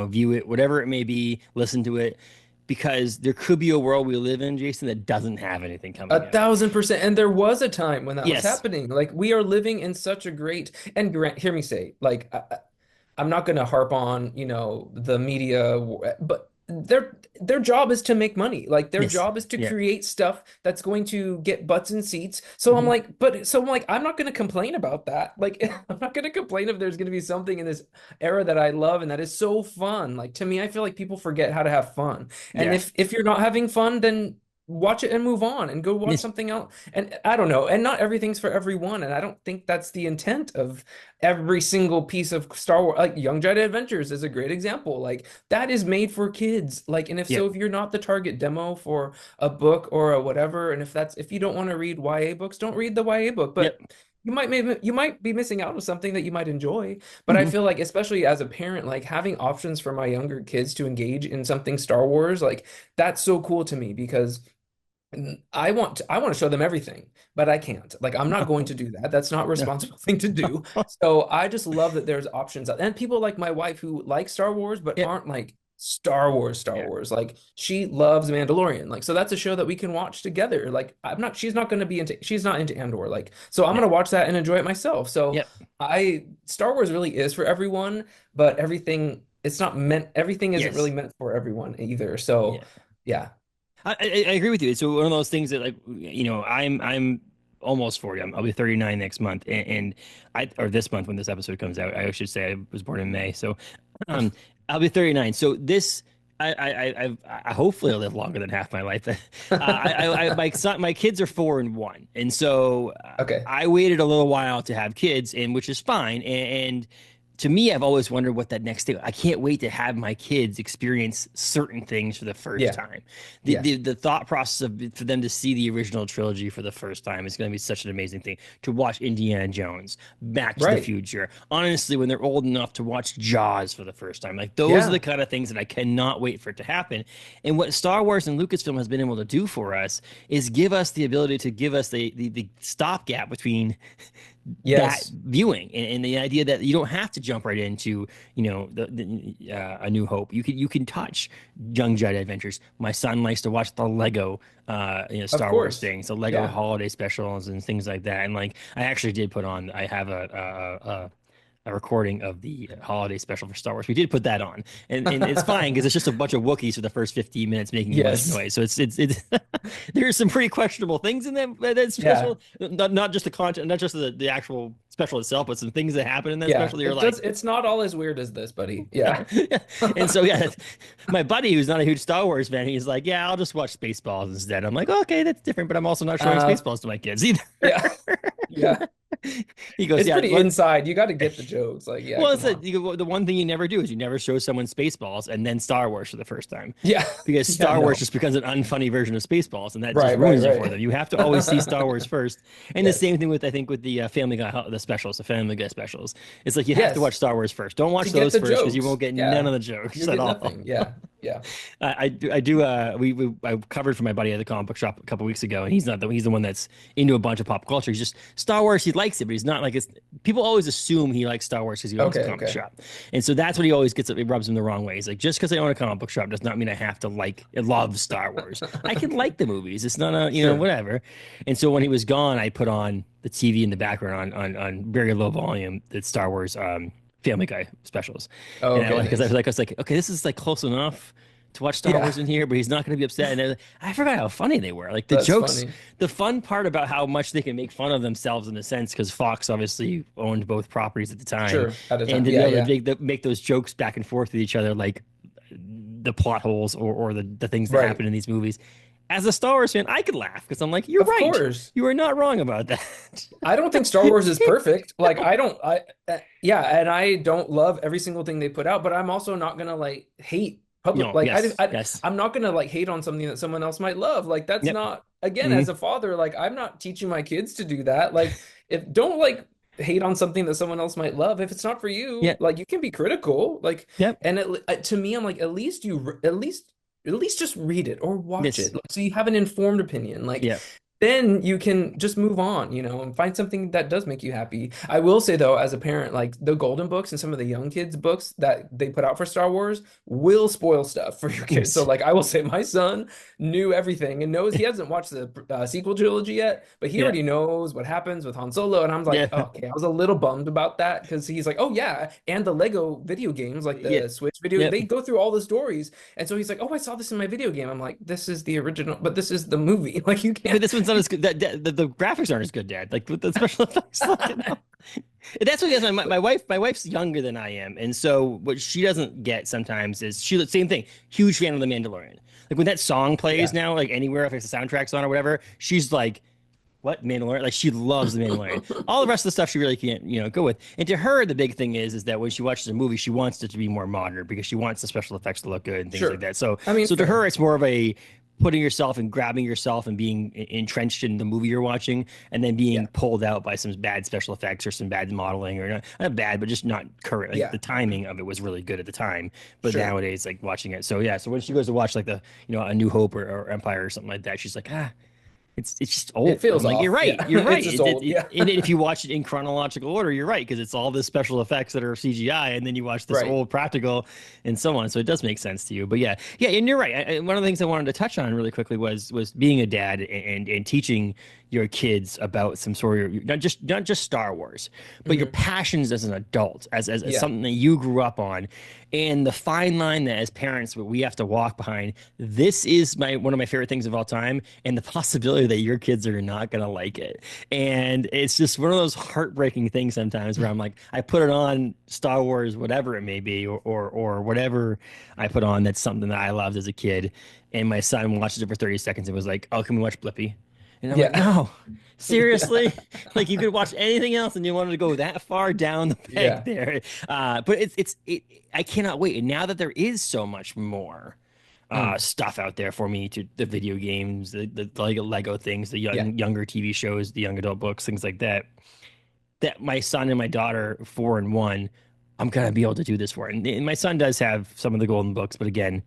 it, view it, whatever it may be, listen to it, because there could be a world we live in, Jason, that doesn't have anything A coming out. thousand percent. And there was a time when that was Yes, happening. Like, we are living in such a great, and Grant, hear me say, like, I'm not going to harp on, the media, but their job is to make money. Like, their yes, job is to yeah. create stuff that's going to get butts in seats. Mhm. So I'm like, I'm not going to complain about that. Like, I'm not going to complain if there's going to be something in this era that I love and that is so fun. Like, to me, I feel like people forget how to have fun. And Yeah. if you're not having fun, then watch it and move on and go watch Yes. something else. And I don't know. And not everything's for everyone. And I don't think that's the intent of every single piece of Star Wars. Like, Young Jedi Adventures is a great example. Like, that is made for kids. Like, and if so, Yep. if you're not the target demo for a book or a whatever, and if you don't want to read YA books, don't read the YA book. But Yep. you might be missing out on something that you might enjoy. But I Hmm. feel like, especially as a parent, like, having options for my younger kids to engage in something Star Wars, like, that's so cool to me because I want to show them everything, but I can't. Like, I'm not going to do that. That's not a No. responsible thing to do. So I just love that there's options and people like my wife who like Star Wars but Yep. aren't like Star Wars, Star Yeah. Wars. Like, she loves Mandalorian. Like, so that's a show that we can watch together. Like, she's not into Andor. Like, so I'm No. gonna watch that and enjoy it myself. So Yep. Star Wars really is for everyone, but everything isn't Yes. really meant for everyone either. So Yeah. yeah. I agree with you. It's one of those things that, like, I'm almost 40. I'll be 39 next month, and or this month when this episode comes out. I should say I was born in May, so um, I'll be 39. So this. I hopefully I'll live longer than half my life. My kids are 4 and 1, and so Okay. I waited a little while to have kids, and which is fine. And to me, I've always wondered what that next thing. I can't wait to have my kids experience certain things for the first Yeah. time. The Yeah. the, the thought process of for them to see the original trilogy for the first time is going to be such an amazing thing. To watch Indiana Jones, Back to the Right. Future. Honestly, when they're old enough to watch Jaws for the first time, like those are Yeah. the kind of things that I cannot wait for it to happen. And what Star Wars and Lucasfilm has been able to do for us is give us the ability to give us the stopgap between that Yes. viewing, and the idea that you don't have to jump right into A New Hope. You can touch Young Jedi Adventures. My son likes to watch the Lego Of Star Wars course. things, the Lego Yeah. holiday specials and things like that. And like I actually did put on, I have a recording of the holiday special for Star Wars. We did put that on, and it's fine because it's just a bunch of Wookiees for the first 15 minutes making a bunch of Yes. noise. So it's there's some pretty questionable things in that Yeah. special. Not just the content, not just the actual special itself, but some things that happen in that Yeah. special. You're like, It's not all as weird as this, buddy. Yeah. and so yeah, my buddy who's not a huge Star Wars fan, he's like, yeah, I'll just watch Spaceballs instead. I'm like, okay, that's different, but I'm also not showing Uh, Spaceballs to my kids either. yeah. Yeah. He goes, It's yeah, pretty well, inside. You got to get the jokes. Like, yeah, well, it's come on. the one thing you never do is you never show someone Spaceballs and then Star Wars for the first time, Yeah. because Yeah, Star Wars no. just becomes an unfunny version of Spaceballs, and that just Right, right, ruins it for right. them. You have to always see Star Wars first, and the Yes. same thing with, I think, with the Family Guy, the specials, the Family Guy specials. It's like you have to Yes. watch Star Wars first. Don't watch To get those the first because you jokes. won't get none Yeah. of the jokes You'll at get all. nothing. Yeah. Yeah. I covered for my buddy at the comic book shop a couple weeks ago, and he's the one that's into a bunch of pop culture. He's just Star Wars. He likes it, but he's not like it's. People always assume he likes Star Wars because he owns a Okay, comic okay. shop, and so that's what he always gets. It rubs him the wrong way. He's like, just because I own a comic book shop does not mean I have to love Star Wars. I can like the movies. It's not a Sure. whatever. And so when he was gone, I put on the TV in the background on very low volume the Star Wars Family Guy specials, and Okay, nice. I was like, okay, this is like close enough to watch Star Yeah, Wars in here, but he's not going to be upset. And I forgot how funny they were. Like the that's jokes, funny. the fun part about how much they can make fun of themselves in a sense, because Fox obviously owned both properties at the time, Sure. At a and time. to be Yeah, able to yeah. make those jokes back and forth with each other, like the plot holes or the things that Right. happen in these movies. As a Star Wars fan, I could laugh because I'm like, you're Of right. course. You are not wrong about that. I don't think Star Wars is perfect. Like I don't yeah, and I don't love every single thing they put out, but I'm also not gonna like hate public No, like yes, yes. I'm not gonna like hate on something that someone else might love. Like that's Yep. not again Hmm. as a father, like I'm not teaching my kids to do that. Like if don't like hate on something that someone else might love if it's not for you. Yep. Like you can be critical. Like Yep. and to me I'm like at least just read it or watch Yes. it. Like, so you have an informed opinion. Like Yep. then you can just move on, and find something that does make you happy. I will say though, as a parent, like the Golden Books and some of the young kids' books that they put out for Star Wars will spoil stuff for your kids. So Yes. like I will say my son knew everything and knows he hasn't watched the sequel trilogy yet, but he Yeah. already knows what happens with Han Solo. And I'm like, Yeah. oh, okay, I was a little bummed about that because he's like, oh yeah, and the Lego video games, like Yeah. the Switch video, Yep. they go through all the stories. And so he's like, oh, I saw this in my video game. I'm like, this is the original, but this is the movie. Like you But can't. this one's not as good. The graphics aren't as good, Dad. Like with the special effects. That's what my wife's younger than I am, and so what she doesn't get sometimes is same thing. Huge fan of The Mandalorian. Like when that song plays Yeah. now, like anywhere if it's the soundtrack's on or whatever, she's like, "What Mandalorian?" Like she loves The Mandalorian. All the rest of the stuff she really can't go with. And to her, the big thing is that when she watches a movie, she wants it to be more modern because she wants the special effects to look good and things like Sure. that. So I mean, so to fair. her, it's more of a putting yourself and grabbing yourself and being entrenched in the movie you're watching and then being Yeah. pulled out by some bad special effects or some bad modeling or not bad but just not current. Like Yeah. the timing of it was really good at the time, but Sure. nowadays like watching it, so yeah, so when she goes to watch like the A New Hope or Empire or something like that, she's like, it's just It old. feels I'm like, off. Yeah. you're right. It's just old. Yeah. And if you watch it in chronological order, you're right because it's all the special effects that are CGI, and then you watch this Right. old practical, and so on. So it does make sense to you. But yeah, yeah, and you're right. One of the things I wanted to touch on really quickly was being a dad and teaching your kids about some sort of not just Star Wars, but your Hmm. passions as an adult, as Yeah. something that you grew up on, and the fine line that as parents we have to walk behind. This is one of my favorite things of all time, and the possibility that your kids are not gonna like it. And it's just one of those heartbreaking things sometimes where I'm like, I put it on Star Wars, whatever it may be, or whatever I put on that's something that I loved as a kid, and my son watches it for 30 seconds and was like, "Oh, can we watch Blippi?" And I'm like, Yeah. no, seriously? Yeah. Like you could watch anything else and you wanted to go that far down the peg Yeah. there. But I cannot wait. And now that there is so much more Mm. stuff out there for me to the video games, the Lego things, the Yeah. younger TV shows, the young adult books, things like that, that my son and my daughter, 4 and 1, I'm gonna be able to do this for. And my son does have some of the golden books, but again,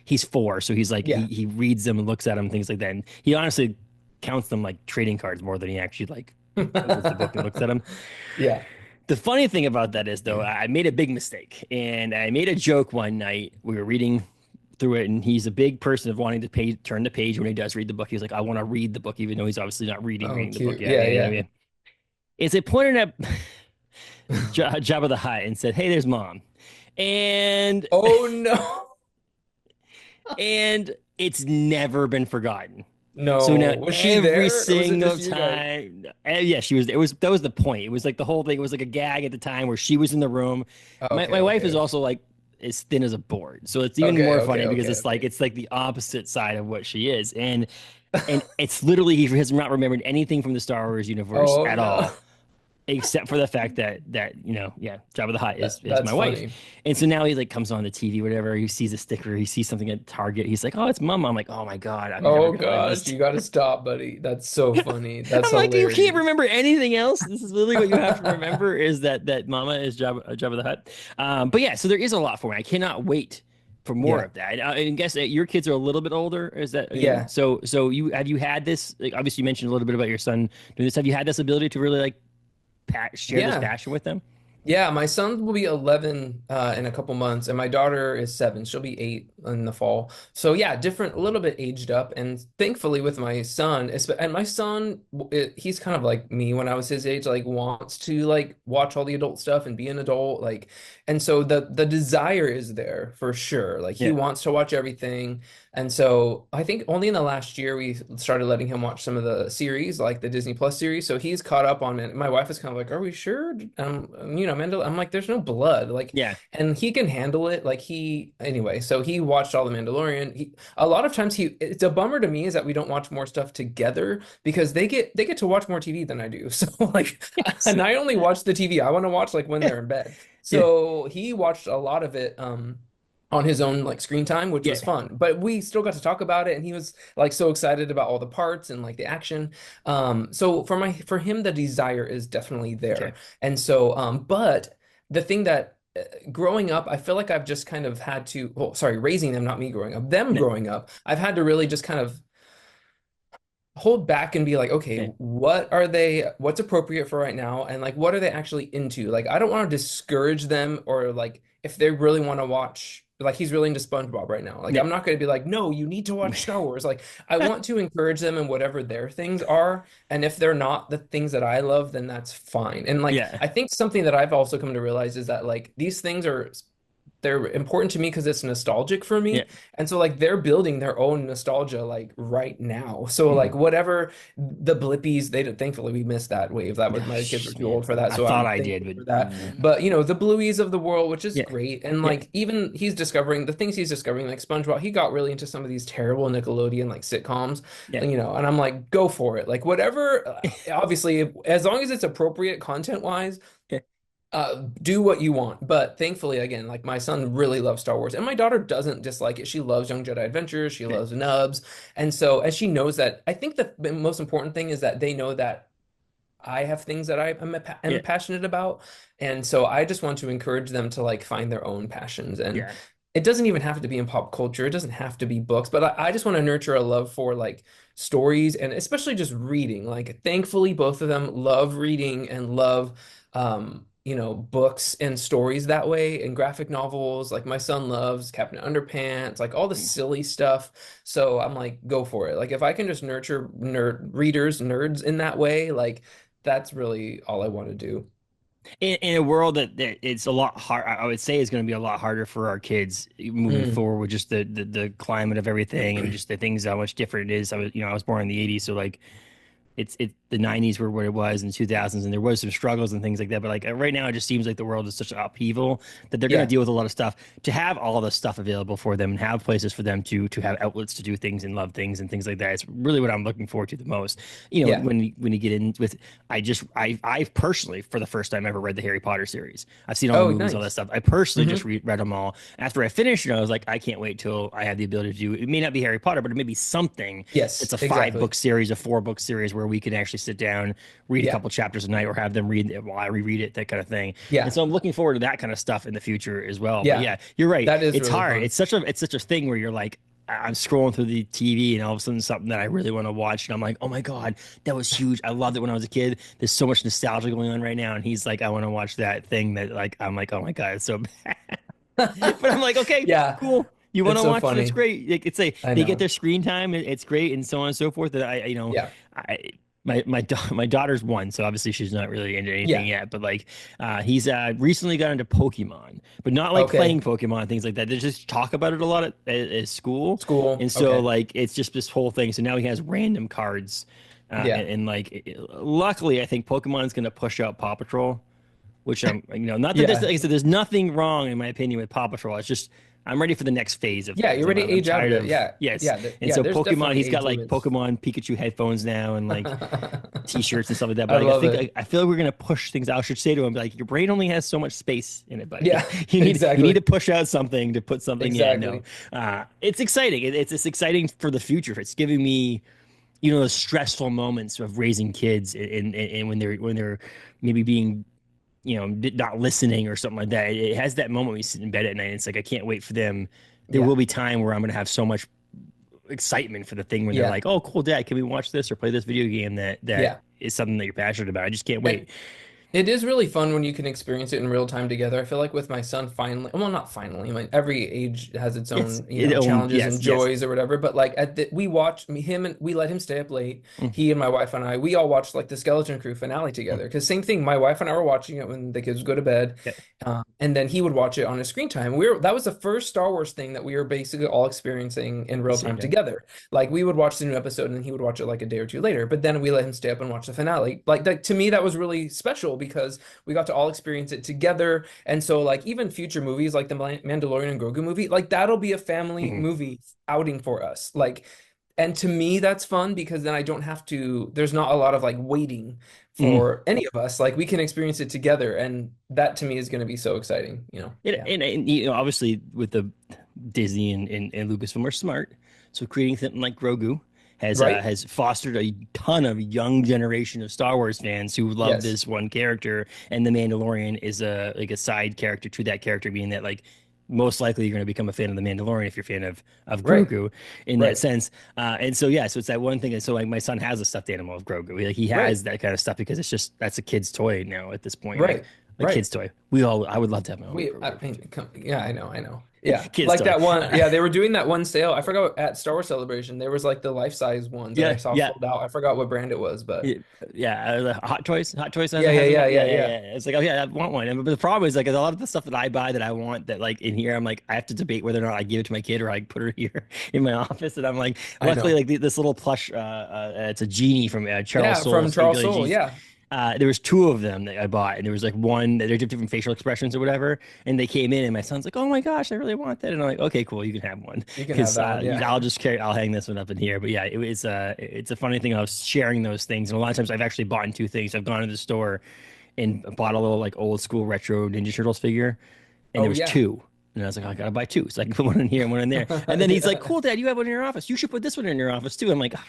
he's 4, so he's like Yeah. he reads them and looks at them, things like that. And he honestly counts them like trading cards more than he actually like opens the book and looks at them. Yeah. The funny thing about that is though, I made a big mistake and I made a joke one night. We were reading through it, and he's a big person of wanting to turn the page when he does read the book. He's like, I want to read the book, even though he's obviously not Oh, reading the book cute. yet. Yeah. Yeah, yeah, Yeah. yeah. Is it pointed at Jabba the Hutt and said, "Hey, there's mom," and Oh no. and it's never been forgotten. So No. now Was she every there or was it single just you guys? time, yeah, she was. That was the point. It was like the whole thing. It was like a gag at the time where she was in the room. My Okay. wife is Okay. also like as thin as a board, so it's even Okay. more Okay. funny because Okay. Okay. it's like the opposite side of what she is, and it's literally he has not remembered anything from the Star Wars universe Oh at no. all except for the fact that yeah, Jabba the Hutt is That's my wife, funny. and so now he like comes on the TV, whatever. He sees a sticker, he sees something at Target. He's like, "Oh, it's Mama." I'm like, "Oh my God, I'm never Oh gonna learn gosh, this." you got to stop, buddy. That's so funny. That's I'm like, "You can't hilarious. remember anything else. This is literally what you have to remember is that Mama is Jabba the Hutt." But yeah, so there is a lot for me. I cannot wait for more Yeah. of that. I guess that your kids are a little bit older. Is that Yeah. so you have you had this like obviously you mentioned a little bit about your son doing this. Have you had this ability to really like share this Yeah. passion with them? Yeah, my son will be 11 in a couple months, and my daughter is 7. She'll be 8 in the fall. So yeah, different, a little bit aged up. And thankfully, with my son, and my son, he's kind of like me when I was his age, like wants to like watch all the adult stuff and be an adult, like, and so the desire is there for sure. Like he Yeah. wants to watch everything. And so I think only in the last year we started letting him watch some of the series, like the Disney Plus series. So he's caught up on it. My wife is kind of like, "Are we sure?" Mandal. I'm like, "There's no blood, like," Yeah. and he can handle it. Like anyway. So he watched all the Mandalorian. A lot of times it's a bummer to me is that we don't watch more stuff together because they get to watch more TV than I do. So like, Yes. and I only watch the TV I want to watch like when Yeah. they're in bed. Yeah. So he watched a lot of it. On his own like screen time, which was Yeah. fun. But we still got to talk about it, and he was like so excited about all the parts and like the action. So for him, the desire is definitely Okay. there. And so, but the thing that growing up, I feel like I've just kind of had to, well, sorry, raising them, not me growing up, them Yeah. growing up, I've had to really just kind of hold back and be like, okay, Yeah. what's appropriate for right now? And like, what are they actually into? Like, I don't want to discourage them or like, if they really want to watch, like, he's really into SpongeBob right now. Like, Yeah. I'm not going to be like, no, you need to watch Star Wars. Like, I want to encourage them in whatever their things are. And if they're not the things that I love, then that's fine. And like, Yeah. I think something that I've also come to realize is that like, these things they're important to me because it's nostalgic for Yeah. me. And so like they're building their own nostalgia like right now. So like Mhm. whatever the Blippies, they did, thankfully we missed that wave. That was my kids were Gosh, too man. old for that. I So thought I'm I did, thankful but for that. But the Blueies of the world, which is yeah. great. And Yeah. like even he's discovering the things he's discovering, like SpongeBob, he got really into some of these terrible Nickelodeon like sitcoms, Yeah. and I'm like, go for it. Like whatever, obviously, as long as it's appropriate content wise, Yeah. do what you want. But thankfully, again, like my son really loves Star Wars, and my daughter doesn't dislike it. She loves Young Jedi Adventures. She Yeah. loves Nubs, and so as she knows that, I think the most important thing is that they know that I have things that am Yeah. passionate about, and so I just want to encourage them to like find their own passions. And Yeah. it doesn't even have to be in pop culture. It doesn't have to be books, but I just want to nurture a love for like stories and especially just reading. Like, thankfully, both of them love reading and love, books and stories that way and graphic novels. Like, my son loves Captain Underpants, like all the silly stuff. So I'm like, go for it. Like, if I can just nurture nerds in that way, like, that's really all I want to do. In a world that it's a lot hard, I would say is going to be a lot harder for our kids moving Mm. forward with just the climate of everything and just the things how much different it is. I was born in the 80s, so like it's the 90s were what it was in the 2000s, and there was some struggles and things like that, but like right now it just seems like the world is such an upheaval that they're going to Yeah. deal with a lot of stuff. To have all the stuff available for them and have places for them to have outlets to do things and love things and things like that, it's really what I'm looking forward to the most. Yeah. When you get in with, I personally for the first time ever read the Harry Potter series. I've seen all the Oh, movies, all that nice. stuff. I personally just Hmm. read them all. After I finished, I was like, I can't wait till I have the ability to do it. It may not be Harry Potter, but it may be something that's Yes, a five exactly. book series, a 4 book series where we can actually sit down, read a Yeah. couple chapters a night, or have them read it while I reread it, that kind of thing. And Yeah. so I'm looking forward to that kind of stuff in the future as well. But Yeah. yeah, you're right. That is It's really hard. fun. It's such a thing where you're like, I'm scrolling through the TV and all of a sudden something that I really want to watch. And I'm like, oh my God, that was huge. I loved it when I was a kid. There's so much nostalgia going on right now. And he's like, I want to watch that thing that like, I'm like, oh my God, it's so bad. But I'm like, okay, Yeah, cool. You want it's to so watch it? It's funny. great. Like, it's a I they get know. their screen time. It's great, and so on and so forth. That Yeah. I my daughter's 1, so obviously she's not really into anything Yeah. yet. But like, he's recently got into Pokemon, but not like Okay. playing Pokemon things like that. They just talk about it a lot at school, School. and so Okay. like it's just this whole thing. So now he has random cards, Yeah. like luckily I think Pokemon is going to push out Paw Patrol, which not that there's, Yeah. like I said, there's nothing wrong in my opinion with Paw Patrol. It's just I'm ready for the next phase of Yeah. things. You're ready to I'm age out of tired it. of, Yeah. yes. Yeah. And Yeah. so There's Pokemon, definitely he's got age like limits. Pokemon Pikachu headphones now and like t-shirts and stuff like that. I But like, love it. I feel like we're gonna push things out. I should say to him, like, your brain only has so much space in it, buddy. Yeah. You need Exactly. to push out something to put something in. No, Exactly. it's exciting. It's exciting for the future. It's giving me those stressful moments of raising kids and when they're maybe being not listening or something like that. It has that moment when you sit in bed at night. And it's like I can't wait for them there Yeah. will be time where I'm going to have so much excitement for the thing when they're Yeah. like, "Oh, cool, Dad, can we watch this or play this video game that Yeah. is something that you're passionate about?" I just can't And wait. it is really fun when you can experience it in real time together. I feel like with my son, finally, well, not finally. I mean, every age has its It's own, it own challenges yes, and yes. joys or whatever. But like we watched him and we let him stay up late. Mm, He and my wife and I, we all watched like the Skeleton Crew finale mm, together. Because same thing, my wife and I were watching it when the kids would go to bed, yeah. and then he would watch it on his screen time. That was the first Star Wars thing that we were basically all experiencing in The real same time day. together. Like we would watch the new episode and then he would watch it like a day or two later. But then we let him stay up and watch the finale. Like that to me, that was really special because we got to all experience it together. And so like even future movies like the Mandalorian and Grogu movie, like that'll be a family Mhm. movie outing for us. Like, and to me, that's fun because then I don't have to, there's not a lot of like waiting Mhm. for any of us. Like we can experience it together. And that to me is going to be so exciting, you know? Yeah. And obviously with the Disney and Lucasfilm are smart, so creating something like Grogu Right? has fostered a ton of young generation of Star Wars fans who love Yes. this one character, and the Mandalorian is a like a side character to that character, being that like most likely you're going to become a fan of the Mandalorian if you're a fan of Right. Grogu in that Right. sense. And so yeah, so it's that one thing. And so like my son has a stuffed animal of Grogu. Like he Right. has that kind of stuff because it's just that's a kid's toy now at this point. Like Right. a Right. kid's toy. I would love to have my own I Grogu mean, yeah, I know. Yeah. kid's Like toy. that one. Yeah, they were doing that one sale. I forgot at Star Wars Celebration, there was like the life-size ones that I Yeah, saw yeah. sold out. I forgot what brand it was, but Yeah, yeah, Hot Toys yeah, yeah, has them. yeah, Yeah, yeah, yeah, yeah. yeah. It's like, oh yeah, I want one. But the problem is like a lot of the stuff that I buy that I want that like in here, I'm like, I have to debate whether or not I give it to my kid or I put her here in my office. And I'm like, I luckily, know. like this little plush, it's a genie from Charles Yeah, from Soule's Charles Regular Soule. G's. Yeah. There was two of them that I bought, and there was like one that they're different facial expressions or whatever. And they came in, and my son's like, "Oh my gosh, I really want that!" And I'm like, "Okay, cool, you can have one." You can have Because that. Yeah. I'll hang this one up in here. But yeah, it's a funny thing. I was sharing those things, and a lot of times I've actually bought two things. I've gone to the store and bought a little like old school retro Ninja Turtles figure, and there Oh was yeah. two. And I was like, oh, I gotta buy two, so I can put one in here and one in there. And then he's like, Yeah. "Cool, Dad, you have one in your office. You should put this one in your office too." I'm like, that's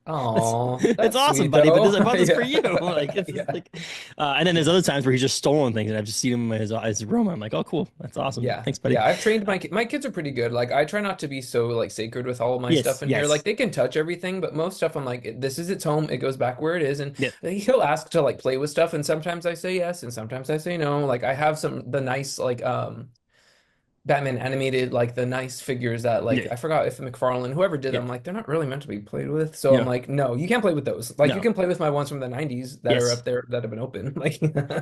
Oh, it's that's awesome, sweet buddy, but though. this I bought this for Yeah. you. Like it's just Yeah. like, and then there's other times where he's just stolen things, and I've just seen him in his room. I'm like, oh, cool, that's awesome. Yeah, Thanks, buddy. yeah. I've trained my kids are pretty good. Like I try not to be so like sacred with all of my Yes, stuff in here. Like yes, they can touch everything, but most stuff I'm like, this is its home. It goes back where it is. And yeah, he'll ask to like play with stuff, and sometimes I say yes, and sometimes I say no. Like I have the nice like Batman animated like the nice figures that like yeah, I forgot if McFarlane whoever did yeah, them like they're not really meant to be played with. So I'm yeah. like, no, you can't play with those. Like you No, can play with my ones from the 90s that are yes. up there that have been open. Like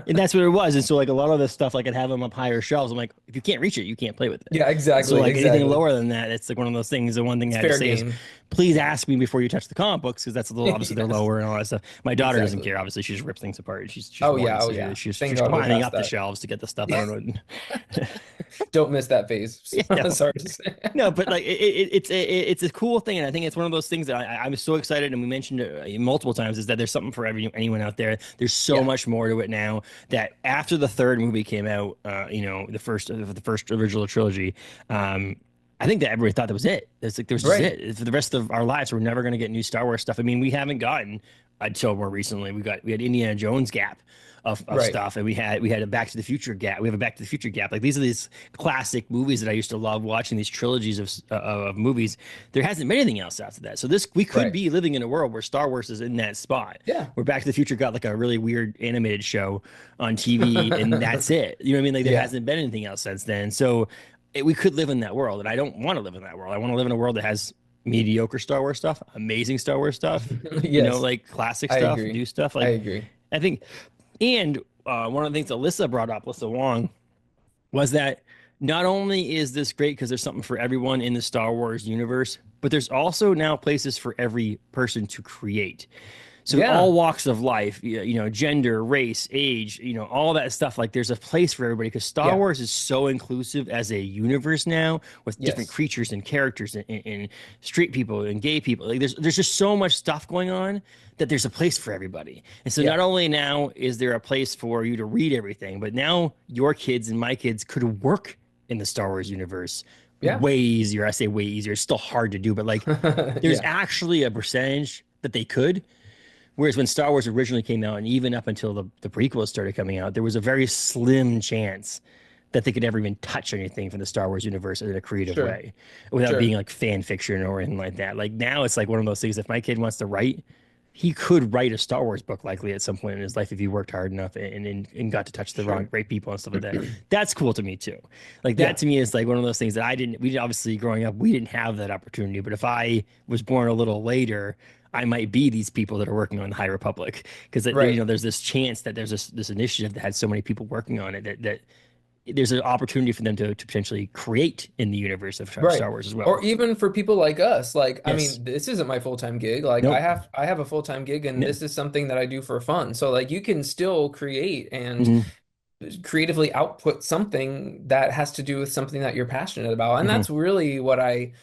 And that's what it was. And so like a lot of this stuff, like I'd have them up higher shelves. I'm like, if you can't reach it, you can't play with it. yeah, So exactly, like anything exactly. lower than that, it's like one of those things. The one thing It's I had to fair say is, game. please ask me before you touch the comic books because that's a little obviously they're Yes, lower and all that stuff. My daughter doesn't exactly. care. Obviously, she just rips things apart. She's Oh one, yeah, oh so yeah. Thank she's God we're climbing past up the that. shelves to get the stuff. I don't know. Don't miss that phase. Yeah, Sorry to say. no, but like it's a cool thing, and I think it's one of those things that I'm so excited, and we mentioned it multiple times, is that there's something for anyone out there. There's so Yeah, much more to it now that after the third movie came out, the first original trilogy, I think that everybody thought that was it. It's like there was just right, it for the rest of our lives. We're never going to get new Star Wars stuff. I mean, we haven't gotten until more recently. We had Indiana Jones gap of right. stuff, and we had a Back to the Future gap. We have a Back to the Future gap. Like these are these classic movies that I used to love watching. These trilogies of movies. There hasn't been anything else after that. So this we could Right. be living in a world where Star Wars is in that spot. Yeah. Where Back to the Future got like a really weird animated show on TV, and that's it. You know what I mean? Like there Yeah. hasn't been anything else since then. So we could live in that world, and I don't want to live in that world. I want to live in a world that has mediocre Star Wars stuff, amazing Star Wars stuff, Yes, like classic I stuff, agree. new stuff. I Like agree. I think, and one of the things Alyssa brought up, Alyssa Wong, was that not only is this great because there's something for everyone in the Star Wars universe, but there's also now places for every person to create. So in Yeah. all walks of life, gender, race, age, all that stuff. Like there's a place for everybody because Star Yeah. Wars is so inclusive as a universe now with different Yes. creatures and characters and straight people and gay people. Like there's just so much stuff going on that there's a place for everybody. And so Yeah. not only now is there a place for you to read everything, but now your kids and my kids could work in the Star Wars universe Yeah. way easier. I say way easier. It's still hard to do, but like there's Yeah. actually a percentage that they could. Whereas when Star Wars originally came out, and even up until the prequels started coming out, there was a very slim chance that they could ever even touch anything from the Star Wars universe in a creative Sure. way without being Sure. like fan fiction or anything like that. Like now it's like one of those things. If my kid wants to write, he could write a Star Wars book likely at some point in his life if he worked hard enough and got to touch the Sure. right people and stuff like that. That's cool to me too. Like that Yeah. to me is like one of those things that we obviously growing up, we didn't have that opportunity. But if I was born a little later, I might be these people that are working on the High Republic because Right. there's this chance that there's this initiative that had so many people working on it that there's an opportunity for them to potentially create in the universe of Right. Star Wars as well. Or even for people like us, like I Yes. mean, this isn't my full-time gig. Like Nope. I have a full-time gig and Yeah. this is something that I do for fun. So like you can still create and Hmm. creatively output something that has to do with something that you're passionate about. And Hmm. that's really what I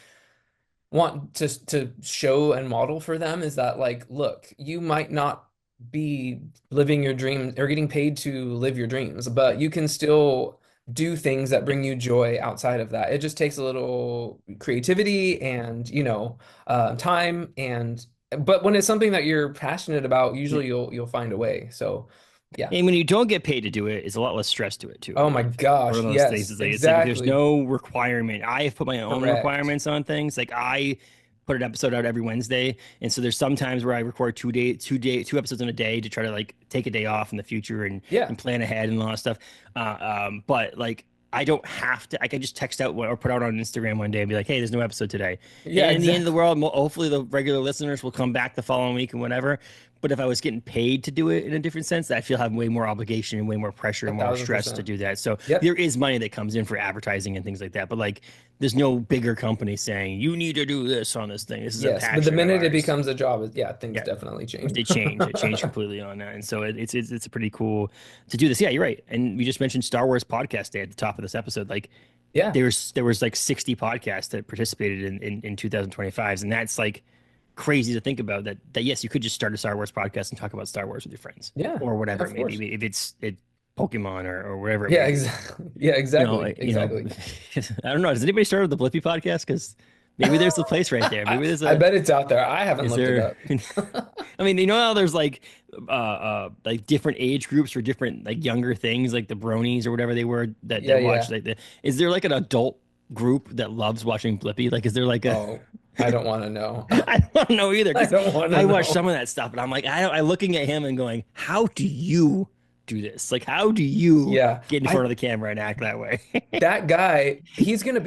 want to show and model for them is that like, look, you might not be living your dream or getting paid to live your dreams, but you can still do things that Yeah. bring you joy outside of that. It just takes a little creativity and, time and but when it's something that you're passionate about, Yeah. usually you'll find a way. So yeah. And when you don't get paid to do it, it's a lot less stress to it too, I Oh my believe. One of gosh, those things yes, is like it's like there's exactly. no requirement. I have put my own Correct. requirements on things. Like I put an episode out every Wednesday, and so there's some times where I record 2 episodes in a day to try to like take a day off in the future Yeah. and plan ahead and all that stuff. But like I don't have to. I can just text out or put out on Instagram one day and be like, "Hey, there's no episode today." Yeah, And in the end of the exactly. world, hopefully the regular listeners will come back the following week and whatever. But if I was getting paid to do it in a different sense, I feel I have way more obligation and way more pressure A and more thousand stress to percent. do that. So there Yep. is money that comes in for advertising and things like that. But like, there's no bigger company saying you need to do this on this thing. This is a Yes, but the passion of minute it ours. becomes a job, yeah, things Yeah, definitely change. they change. It changed completely on that, and so it's pretty cool to do this. Yeah, you're right. And we just mentioned Star Wars Podcast Day at the top of this episode. Like Yeah. there was like 60 podcasts that participated in 2025s, and that's like crazy to think about that yes, you could just start a Star Wars podcast and talk about Star Wars with your friends Yeah. or whatever it Of may course. be if it's Pokemon or whatever it Yeah, may be. exactly. Yeah, You know, exactly. you know, Exactly. I don't know. Has anybody started the Blippy podcast? Because maybe there's a place right there. Maybe there's I a bet it's out there. I haven't is looked it there? up. I mean, you know how there's like different age groups for different like younger things, like the bronies or whatever they were Yeah, that watch yeah. like the. Is there like an adult group that loves watching Blippy? Like, is there like a? Oh, I don't want to know. I don't know either I because don't want to I watch know. some of that stuff, and I'm like, I looking at him and going, how do you do this? Like, how do you Yeah. get in front I of the camera and act that way? That guy,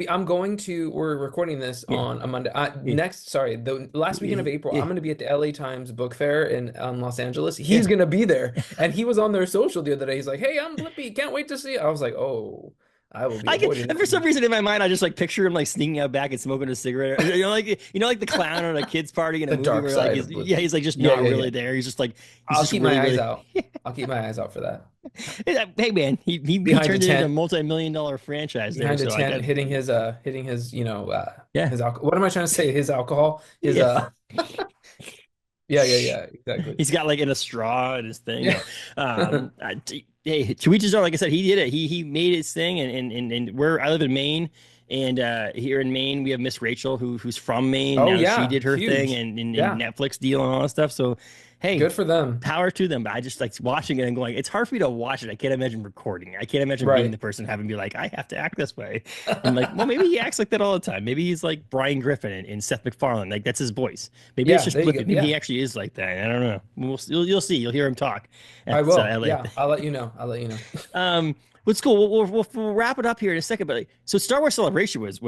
I'm going to, we're recording this Yeah, on a Monday. yeah, Sorry, the last weekend of April, yeah. I'm going to be at the LA Times Book Fair in Los Angeles. Yeah. He's going to be there. And he was on their social the other day. He's like, hey, I'm Blippi. Can't wait to see it. I was like, oh, I will be I can, avoiding and that for some one. reason in my mind, I just like picture him like sneaking out back and smoking a cigarette. Like the clown at a kid's party in a The movie dark where like side he's of yeah, Blippi. he's like just Yeah, not yeah, really yeah. there. He's I'll just keep my really, eyes really out. I'll keep my eyes out for that. hey man, he Behind a turned it into a tent, multi-million-dollar franchise there. behind a So I tent, got hitting his, yeah. his alcohol. What am I trying to say? His alcohol, his Yeah. yeah, yeah, yeah, exactly. He's got like in a straw in his thing. Yeah. No. Hey, to each his own. Like I said, he did it. He made his thing, and where I live in Maine, and here in Maine we have Miss Rachel who's from Maine. Oh Now she yeah, did her thing huge. and Yeah, Netflix deal and all that stuff. So, hey, good for them. power to them. But I just like watching it and going, it's hard for me to watch it. I can't imagine recording it. I can't imagine being the Right. person having to be like, I have to act this way. And like, well, maybe he acts like that all the time. Maybe he's like Brian Griffin and Seth MacFarlane. Like that's his voice. Maybe it's Yeah, just there you go. Blippi. Maybe he Yeah, actually is like that. I don't know. You'll see. You'll hear him talk I at will. LA. Yeah, I'll let you know. I'll let you know. What's cool? We'll wrap it up here in a second. But like, so Star Wars Celebration was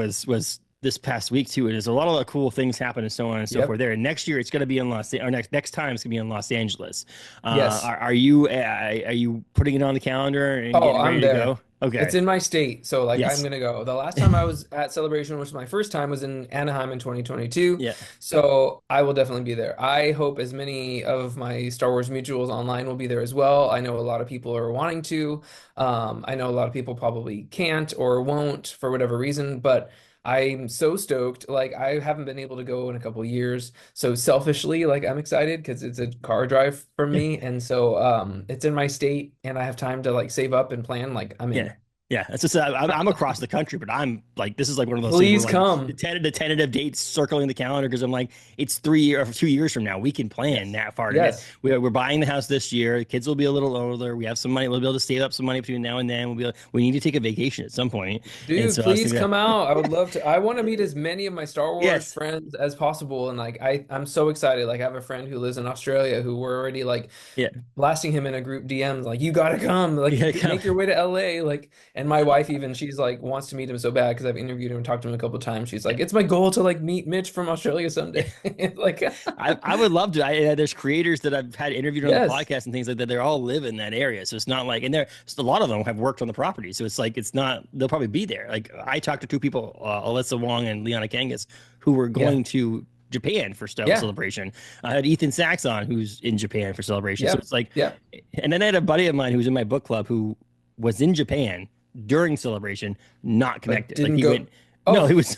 this past week too, and there's a lot of cool things happening and so on and so forth Yep. there. And next year it's going to be in or next time it's going to be in Los Angeles. Yes. Are you putting it on the calendar and Oh, getting I'm ready to there. go? Okay. It's in my state, so like I'm Yes. gonna go. The last time I was at Celebration, which was my first time, was in Anaheim in 2022. Yeah. So I will definitely be there. I hope as many of my Star Wars mutuals online will be there as well. I know a lot of people are wanting to. I know a lot of people probably can't or won't for whatever reason, but I'm so stoked. Like I haven't been able to go in a couple years. So selfishly, like I'm excited because it's a car drive from Yeah. me. And so it's in my state and I have time to like save up and plan. Like I'm Yeah. in. Yeah, it's just I'm across the country, but I'm like this is like one of those things where Please like come. the tentative dates circling the calendar because I'm like it's 3 year or 2 years from now we can plan Yes. that far to Yes. we're buying the house this year. The kids will be a little older. We have some money. We'll be able to save up some money between now and then. We need to take a vacation at some point. And Dude, so I was please thinking, come out. I would love to. I want to meet as many of my Star Wars yes, friends as possible. And like I'm so excited. Like I have a friend who lives in Australia who we're already like yeah, blasting him in a group DM, like, you gotta come, you like gotta come. make your way to LA. Like, and my wife even, she's like wants to meet him so bad because I've interviewed him and talked to him a couple of times. She's like, it's my goal to like meet Mitch from Australia Yeah. someday. Like I would love to. There's creators that I've had interviewed on the yes. podcast and things like that. They all live in that area, so it's not like, and there a lot of them have worked on the property, so it's like it's not. They'll probably be there. Like I talked to two people, Alyssa Wong and Liana Kangas, who were Yeah. going to Japan for Yeah. Celebration. I had Ethan Sachs on, who's in Japan for Celebration. So Yeah. it's like, Yeah. and then I had a buddy of mine who was in my book club who was in Japan during Celebration, not But connected. Like didn't he go. went, no, he Oh, was.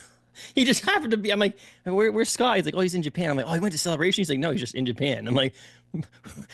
He just happened to be. I'm like, where's Scott? He's like, oh, he's in Japan. I'm like, oh, he went to Celebration. He's like, no, he's just in Japan. I'm like,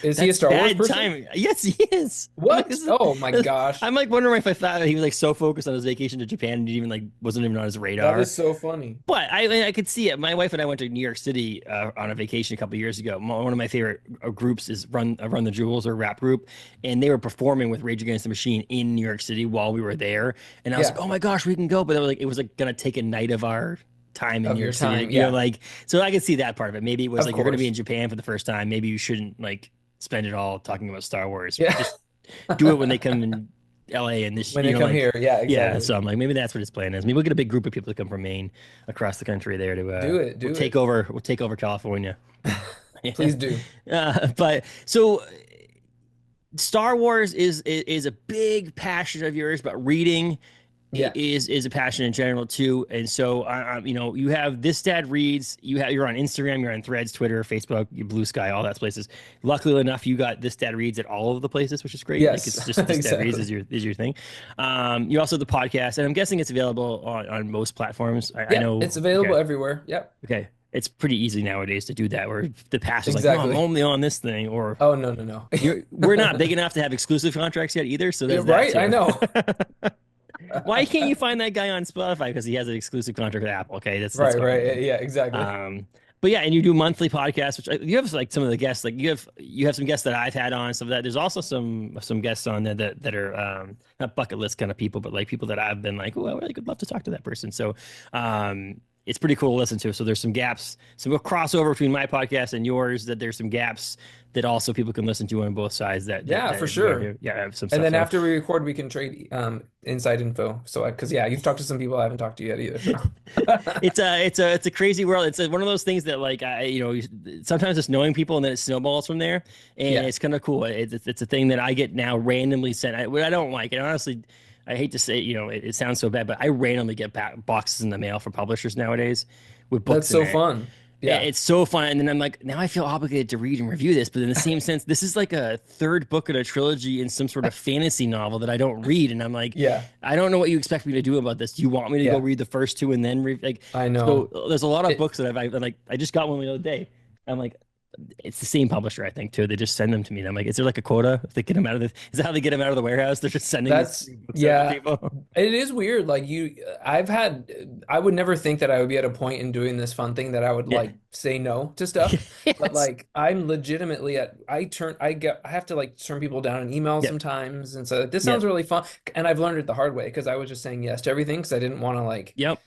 is he a that's Star Wars bad person? timing. Yes, he is. I'm like, What? Oh my gosh. I'm like wondering if I thought he was like so focused on his vacation to Japan and didn't even like wasn't even on his That radar. is so funny. But I could see it. My wife and I went to New York City on a vacation a couple of years ago. One of my favorite groups is Run the Jewels, or rap group, and they were performing with Rage Against the Machine in New York City while we were there. And I was like, Yeah. oh my gosh, we can go. But it was like gonna take a night of our time in Of New your York City. time. Yeah. Like so I could see that part of it. Maybe it was Of like you're gonna be in course. Japan for the first time. Maybe you shouldn't like spend it all talking about Star Wars. Yeah. Just do it when they come in LA and this, When they come like, here. Yeah, yeah. exactly. So I'm like, maybe that's what his plan is. Maybe we'll get a big group of people to come from Maine across the country there to, Do it. Do it. we'll take over California. Yeah. Please do. But so Star Wars is a big passion of yours, but reading Yeah. is a passion in general too. And so, you have This Dad Reads. You're on Instagram, you're on Threads, Twitter, Facebook, you Blue Sky, all that places. Luckily enough, you got This Dad Reads at all of the places, which is great. Like it's Yes, just This Dad Reads exactly. is your thing. You also have the podcast, and I'm guessing it's available on most platforms. I Yeah, know. it's available Okay, everywhere. Yep, okay. It's pretty easy nowadays to do that. Where the past is like, no, I'm exactly. only on this thing, or Oh, no, no, no. we're not big enough to have exclusive contracts yet either. So Yeah, there's that right? I too. know. Why can't you find that guy on Spotify? Because he has an exclusive contract with Apple. Okay, that's Right, fine. right. Yeah, exactly. But yeah, and you do monthly podcasts, which you have like some of the guests, like you have some guests that I've had on, some of that. There's also some guests on there that are not bucket list kind of people, but like people that I've been like, oh, I really would love to talk to that person. So it's pretty cool to listen to. So there's some gaps, some crossover between my podcast and yours. That there's some gaps that also people can listen to on both sides. Yeah, for sure. Yeah, I have some And stuff. then So after we record, we can trade inside info. So, because yeah, you've talked to some people I haven't talked to yet either. So. it's a crazy world. It's one of those things that like sometimes it's knowing people and then it snowballs from there, and Yeah, it's kind of cool. It's a thing that I get now randomly sent. What I don't like, and honestly, I hate to say, it sounds so bad, but I randomly get boxes in the mail from publishers nowadays with that's books in so it. fun. Yeah, It's so fun. And then I'm like, now I feel obligated to read and review this. But in the same sense, this is like a third book in a trilogy in some sort of fantasy novel that I don't read. And I'm like, yeah, I don't know what you expect me to do about this. Do you want me to go yeah. read the first two and then read? Like, I so know. there's a lot of It, books that I'm like, I just got one the other day. I'm like, it's the same publisher, I think, too. They just send them to me. And I'm like, is there like a quota? If they get them out of is that how they get them out of the warehouse? They're just sending these that's books out to yeah. people. It is weird. Like I would never think that I would be at a point in doing this fun thing that I would Yeah. like say no to stuff. But Yes. like I'm legitimately I have to like turn people down in emails Yep. sometimes. And so this sounds Yep. really fun. And I've learned it the hard way because I was just saying yes to everything because I didn't want to like, Yep.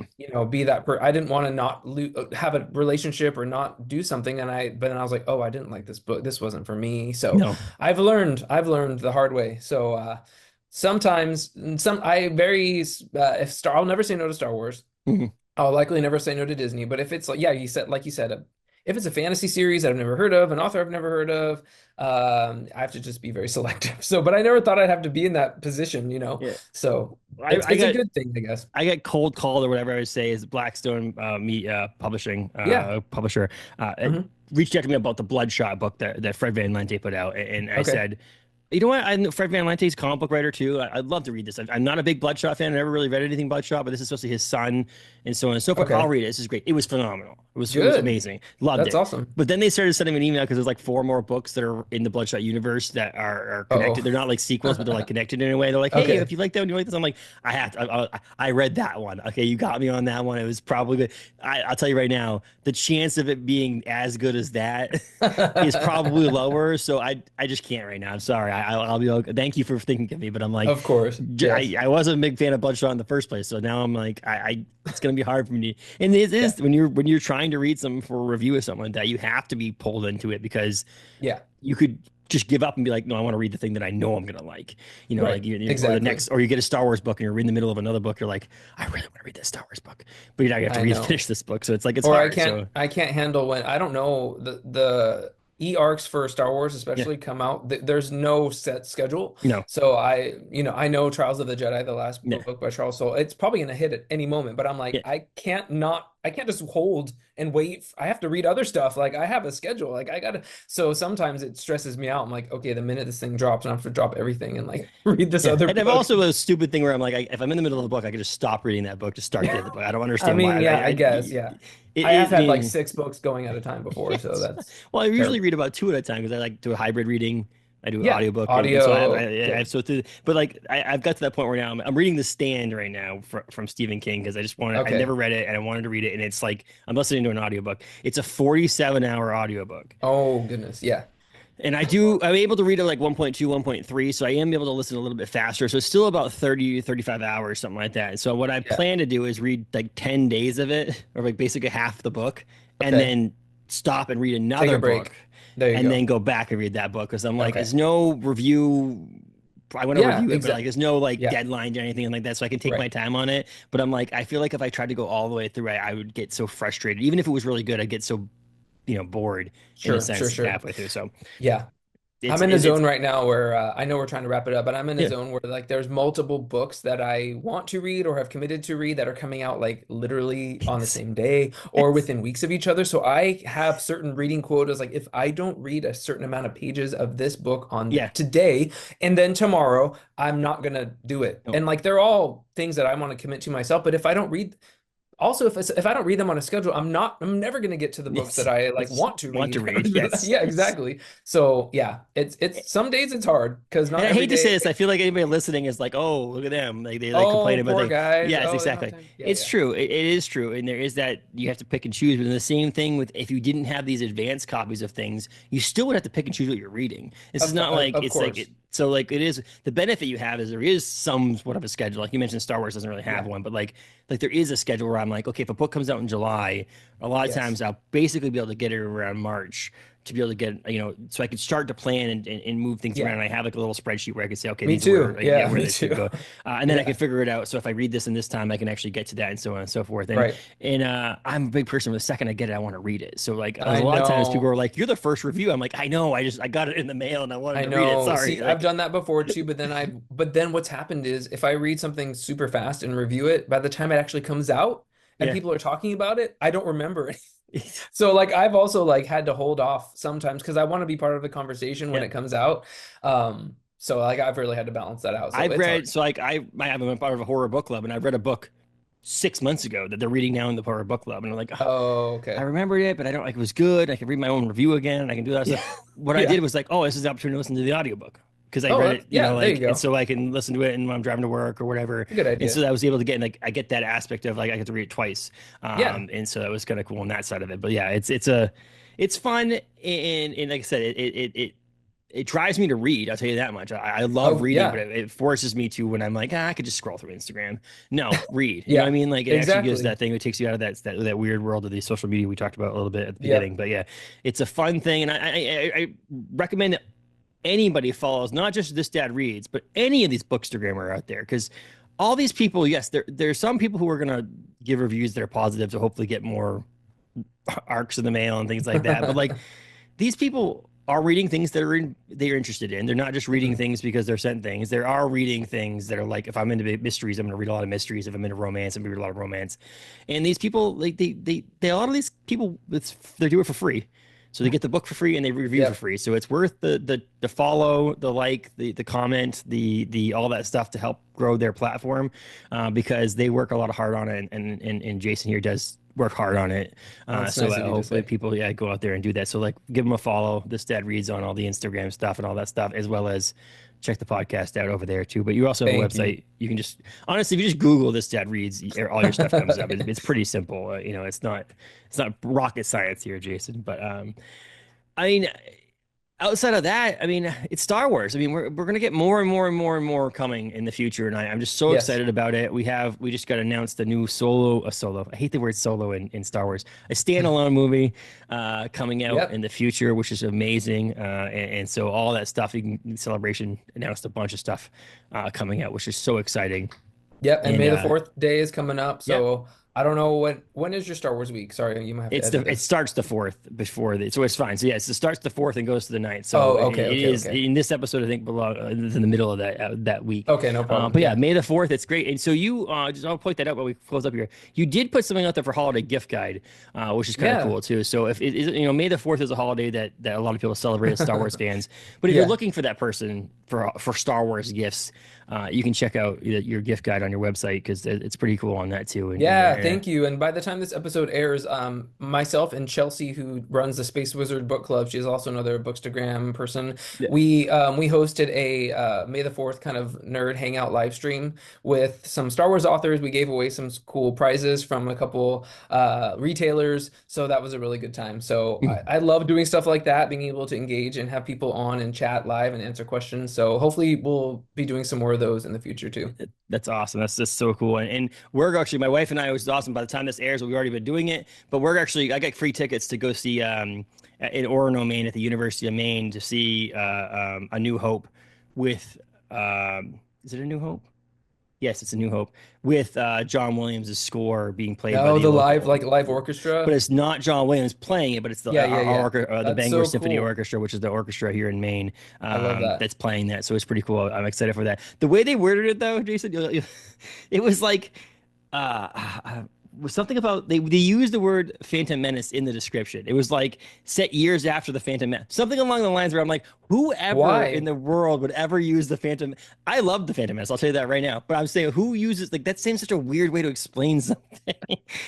be I didn't want to not have a relationship or not do something. But then I was like, oh, I didn't like this book. This wasn't for me. So No. I've learned the hard way. So, sometimes I'll never say no to Star Wars. Mhm. I'll likely never say no to Disney. But if it's like, yeah, like you said, if it's a fantasy series that I've never heard of, an author I've never heard of, I have to just be very selective. So, but I never thought I'd have to be in that position. Yeah. So I, I it's a got good thing, I guess. I get cold called or whatever I would say is Blackstone publishing Yeah. publisher Hmm. reached out to me about the Bloodshot book that Fred Van Lente put out, and I Okay. said You know what? I know Fred Van Lante's comic book writer too. I'd love to read this. I'm not a big Bloodshot fan. I never really read anything Bloodshot, but this is supposed to be his son and so on and so forth. I'll Okay. read it. This is great. It was phenomenal. It was Good. amazing. Loved That's it. awesome. But then they started sending me an email because there's like four more books that are in the Bloodshot universe that are connected. Uh-oh. They're not like sequels, but they're like connected in a way. They're like, hey, if Okay. you like that one, you like this. I'm like, I have to. I read that one. Okay, you got me on that one. It was probably good. I'll tell you right now, the chance of it being as good as that is probably lower. So I just can't right now. I'm sorry. I'll be okay. Thank you for thinking of me, but I'm like, Of course. Yes. I wasn't a big fan of Bloodshot in the first place. So now I'm like, it's gonna be hard for me. And it Yeah. is when you're trying to read something for a review of something like that, you have to be pulled into it because Yeah. you could just give up and be like, no, I want to read the thing that I know I'm gonna like. Right. Or the Exactly. next, or you get a Star Wars book and you're in the middle of another book. You're like, I really want to read this Star Wars book, but you have to I read know. finish this book. So it's like it's Or hard. So I can't handle when I don't know the e-arcs for Star Wars yeah, especially come out. There's no set schedule. no, So I know Trials of the Jedi, the last yeah. book by Charles Soule. It's probably gonna hit at any moment, but I'm like, Yeah. I can't just hold and wait. I have to read other stuff. Like I have a schedule. Like I gotta, so sometimes it stresses me out. I'm like, okay, the minute this thing drops, I have to drop everything and like read this Yeah, other and I've book. also a stupid thing where I'm like, if I'm in the middle of the book, I could just stop reading that book to start the other book. I don't I understand mean, why. yeah, I guess, yeah. I have I had like mean, 6 books going at a time before, so yes. that's Well, I usually terrible. read about two at a time because I like do a hybrid reading. I do Yeah, audiobook, and so audio. I Okay. have so through. But like I've got to that point where now I'm reading The Stand right now from Stephen King because I just wanted. I Okay. never read it and I wanted to read it, and it's like I'm listening to an audiobook. It's a 47-hour audiobook. Oh goodness. Yeah. And I'm able to read it like 1.2, 1.3. So I am able to listen a little bit faster. So it's still about 30, 35 hours, something like that. So what I Yeah. plan to do is read like 10 days of it, or like basically half the book, and Okay. then stop and read Take another a book, break. There you and then go. go back and read that book. Because I'm like, Okay. there's no review. I want to Yeah, review it, but like, exactly. there's no like Yeah. deadline or anything like that. So I can take Right. my time on it. But I'm like, I feel like if I tried to go all the way through, I would get so frustrated. Even if it was really good, I'd get so, bored in a Sure, sure, sense sure. halfway through. So Yeah. it's, I'm in a it's zone right now where I know we're trying to wrap it up, but I'm in a yeah. zone where like there's multiple books that I want to read or have committed to read that are coming out like literally on the Yes. same day or Yes. within weeks of each other. So I have certain reading quotas. Like if I don't read a certain amount of pages of this book on Yeah. today and then tomorrow, I'm not gonna do it. No. And like they're all things that I want to commit to myself. But if I don't read also, if I don't read them on a schedule, I'm never going to get to the books that Yes. I like Yes. want to Want to read. read. Yes. Yeah, Yes. exactly. So yeah, it's some days it's hard because And not I every hate to say day. this. I feel like anybody listening is like, "Oh, look at them!" Like they like complain Oh, about poor like, guys. yes, Oh, they don't have exactly. time. Yeah, It's yeah, true. It is true, and there is that you have to pick and choose. But the same thing with if you didn't have these advanced copies of things, you still would have to pick and choose what you're reading. This is not like of it's like it. course. So like it is the benefit you have is there is some sort of a schedule. Like you mentioned, Star Wars doesn't really have Yeah. one, but like there is a schedule where I'm like, okay, if a book comes out in July, a lot of Yes. times I'll basically be able to get it around March to be able to get, so I could start to plan and move things Yeah. around. And I have like a little spreadsheet where I can say, okay, Me these are where, too. Yeah, where me they should too. go. And then I can Yeah. figure it out. So if I read this in this time, I can actually get to that and so on and so forth. Right. And I'm a big person. The second I get it, I want to read it. So like a I lot of times people know. are like, you're the first review. I'm like, I know, I got it in the mail and I wanted I to read it. know. Sorry. See, I've Like, done that before too, but then what's happened is if I read something super fast and review it, by the time it actually comes out and yeah. people are talking about it, I don't remember. So like I've also like had to hold off sometimes because I want to be part of the conversation when Yeah. it comes out. So like I've really had to balance that out. So I've it's hard. read, so like I'm a part of a horror book club and I read a book 6 months ago that they're reading now in the horror book club. And I'm like, oh, Oh, I okay. remembered it, but I don't like it was good. I can read my own review again and I can do that Yeah. stuff. What I did Yeah. was like, oh, this is the opportunity to listen to the audiobook because I Oh, read that's it, yeah, there you and go. so I can listen to it and when I'm driving to work or whatever. Good And idea. so I was able to get like I get that aspect of like I get to read it twice. Yeah. And so that was kind of cool on that side of it. But yeah, it's fun and like I said, it drives me to read. I'll tell you that much. I love Oh, reading, but yeah. it forces me to when I'm like, I could just scroll through Instagram. No, read. You know what I Yeah. mean? Like it actually gives Exactly. that thing. It takes you out of that weird world of the social media we talked about a little bit at the beginning. Yep. But yeah, it's a fun thing, and I recommend that anybody follows not just This Dad Reads, but any of these bookstagrammer out there because all these people, yes, there's some people who are gonna give reviews that are positive to hopefully get more arcs in the mail and things like that. But like these people are reading things that they're interested in. They're not just reading Mhm. things because they're sent things. They are reading things that are like, if I'm into mysteries, I'm going to read a lot of mysteries. If I'm into romance, I'm going to read a lot of romance. And these people, like they a lot of these people, they do it for free. So they get the book for free and they review for free. So it's worth the follow, the like, the comment, the all that stuff to help grow their platform, because they work a lot of hard on it, and Jason here does work hard on it. So nice hopefully people go out there and do that. So like give them a follow. This Dad Reads on all the Instagram stuff and all that stuff, as well as check the podcast out over there too. But you also have a website. You can just, honestly, if you just Google This Dad Reads, all your stuff comes up. It's pretty simple. It's not rocket science here, Jason. But I mean, outside of that, I mean, it's Star Wars. I mean, we're gonna get more and more and more and more coming in the future, and I'm just so excited about it. We just got announced a new solo. I hate the word solo in Star Wars. A standalone movie coming out in the future, which is amazing. And so all that stuff, Celebration announced a bunch of stuff coming out, which is so exciting. Yep, and May the 4th day is coming up, so. I don't know when is your Star Wars week? Sorry, you might have to it starts the 4th so it's fine. So yes, it starts the 4th and goes to the 9th. So it is in this episode, I think it's in the middle of that week. Okay, no problem. But yeah, May the 4th, it's great. And so you I'll point that out while we close up here. You did put something out there for holiday gift guide, which is kind of cool too. So if it is, May the 4th is a holiday that a lot of people celebrate as Star Wars fans. But if you're looking for that person for Star Wars gifts, you can check out your gift guide on your website, because it's pretty cool on that too. And, thank you. And by the time this episode airs, myself and Chelsea, who runs the Space Wizard Book Club, she's also another Bookstagram person. We hosted a May the 4th kind of nerd hangout live stream with some Star Wars authors. We gave away some cool prizes from a couple retailers, so that was a really good time. So I love doing stuff like that, being able to engage and have people on and chat live and answer questions. So hopefully we'll be doing some more of those in the future too. That's awesome. That's just so cool. And we're actually, my wife and I, was awesome. By the time this airs, we've already been doing it. But I got free tickets to go see in Orono, Maine, at the University of Maine, to see A New Hope with is it A New Hope? Yes, it's A New Hope, with John Williams' score being played by the live orchestra. But it's not John Williams playing it, but it's the Bangor Symphony Orchestra, which is the orchestra here in Maine. I love that. That's playing that, so it's pretty cool. I'm excited for that. The way they worded it, though, Jason, it was like was something about they used the word Phantom Menace in the description. It was like set years after the Phantom Menace, something along the lines where I'm like, whoever in the world would ever use the Phantom? I love the Phantom Menace, I'll tell you that right now. But I'm saying, who uses, like, that seems such a weird way to explain something.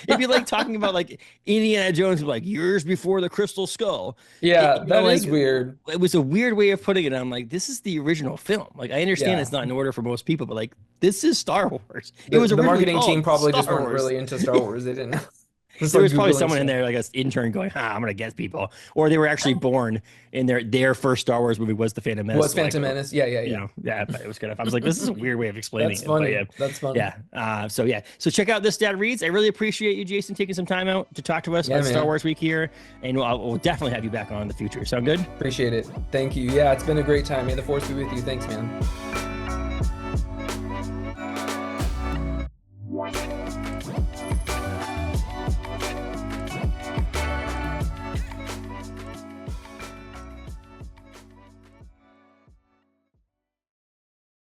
It'd be like talking about like Indiana Jones, like years before the Crystal Skull. That is weird. It was a weird way of putting it. I'm like, this is the original film. Like, I understand it's not in order for most people, but like, this is Star Wars. It was the marketing team probably just weren't really into Star Wars. They didn't. There was probably someone in there, like an intern, going, I'm gonna guess people, or they were actually born in their first Star Wars movie was the Phantom Menace. Was Phantom Menace? Yeah. But it was kind of. I was like, this is a weird way of explaining That's funny. it. That's funny. So check out This Dad Reads. I really appreciate you, Jason, taking some time out to talk to us about Star Wars Week here, and we'll definitely have you back on in the future. Sound good? Appreciate it. Thank you. Yeah, it's been a great time. May the Force be with you. Thanks, man.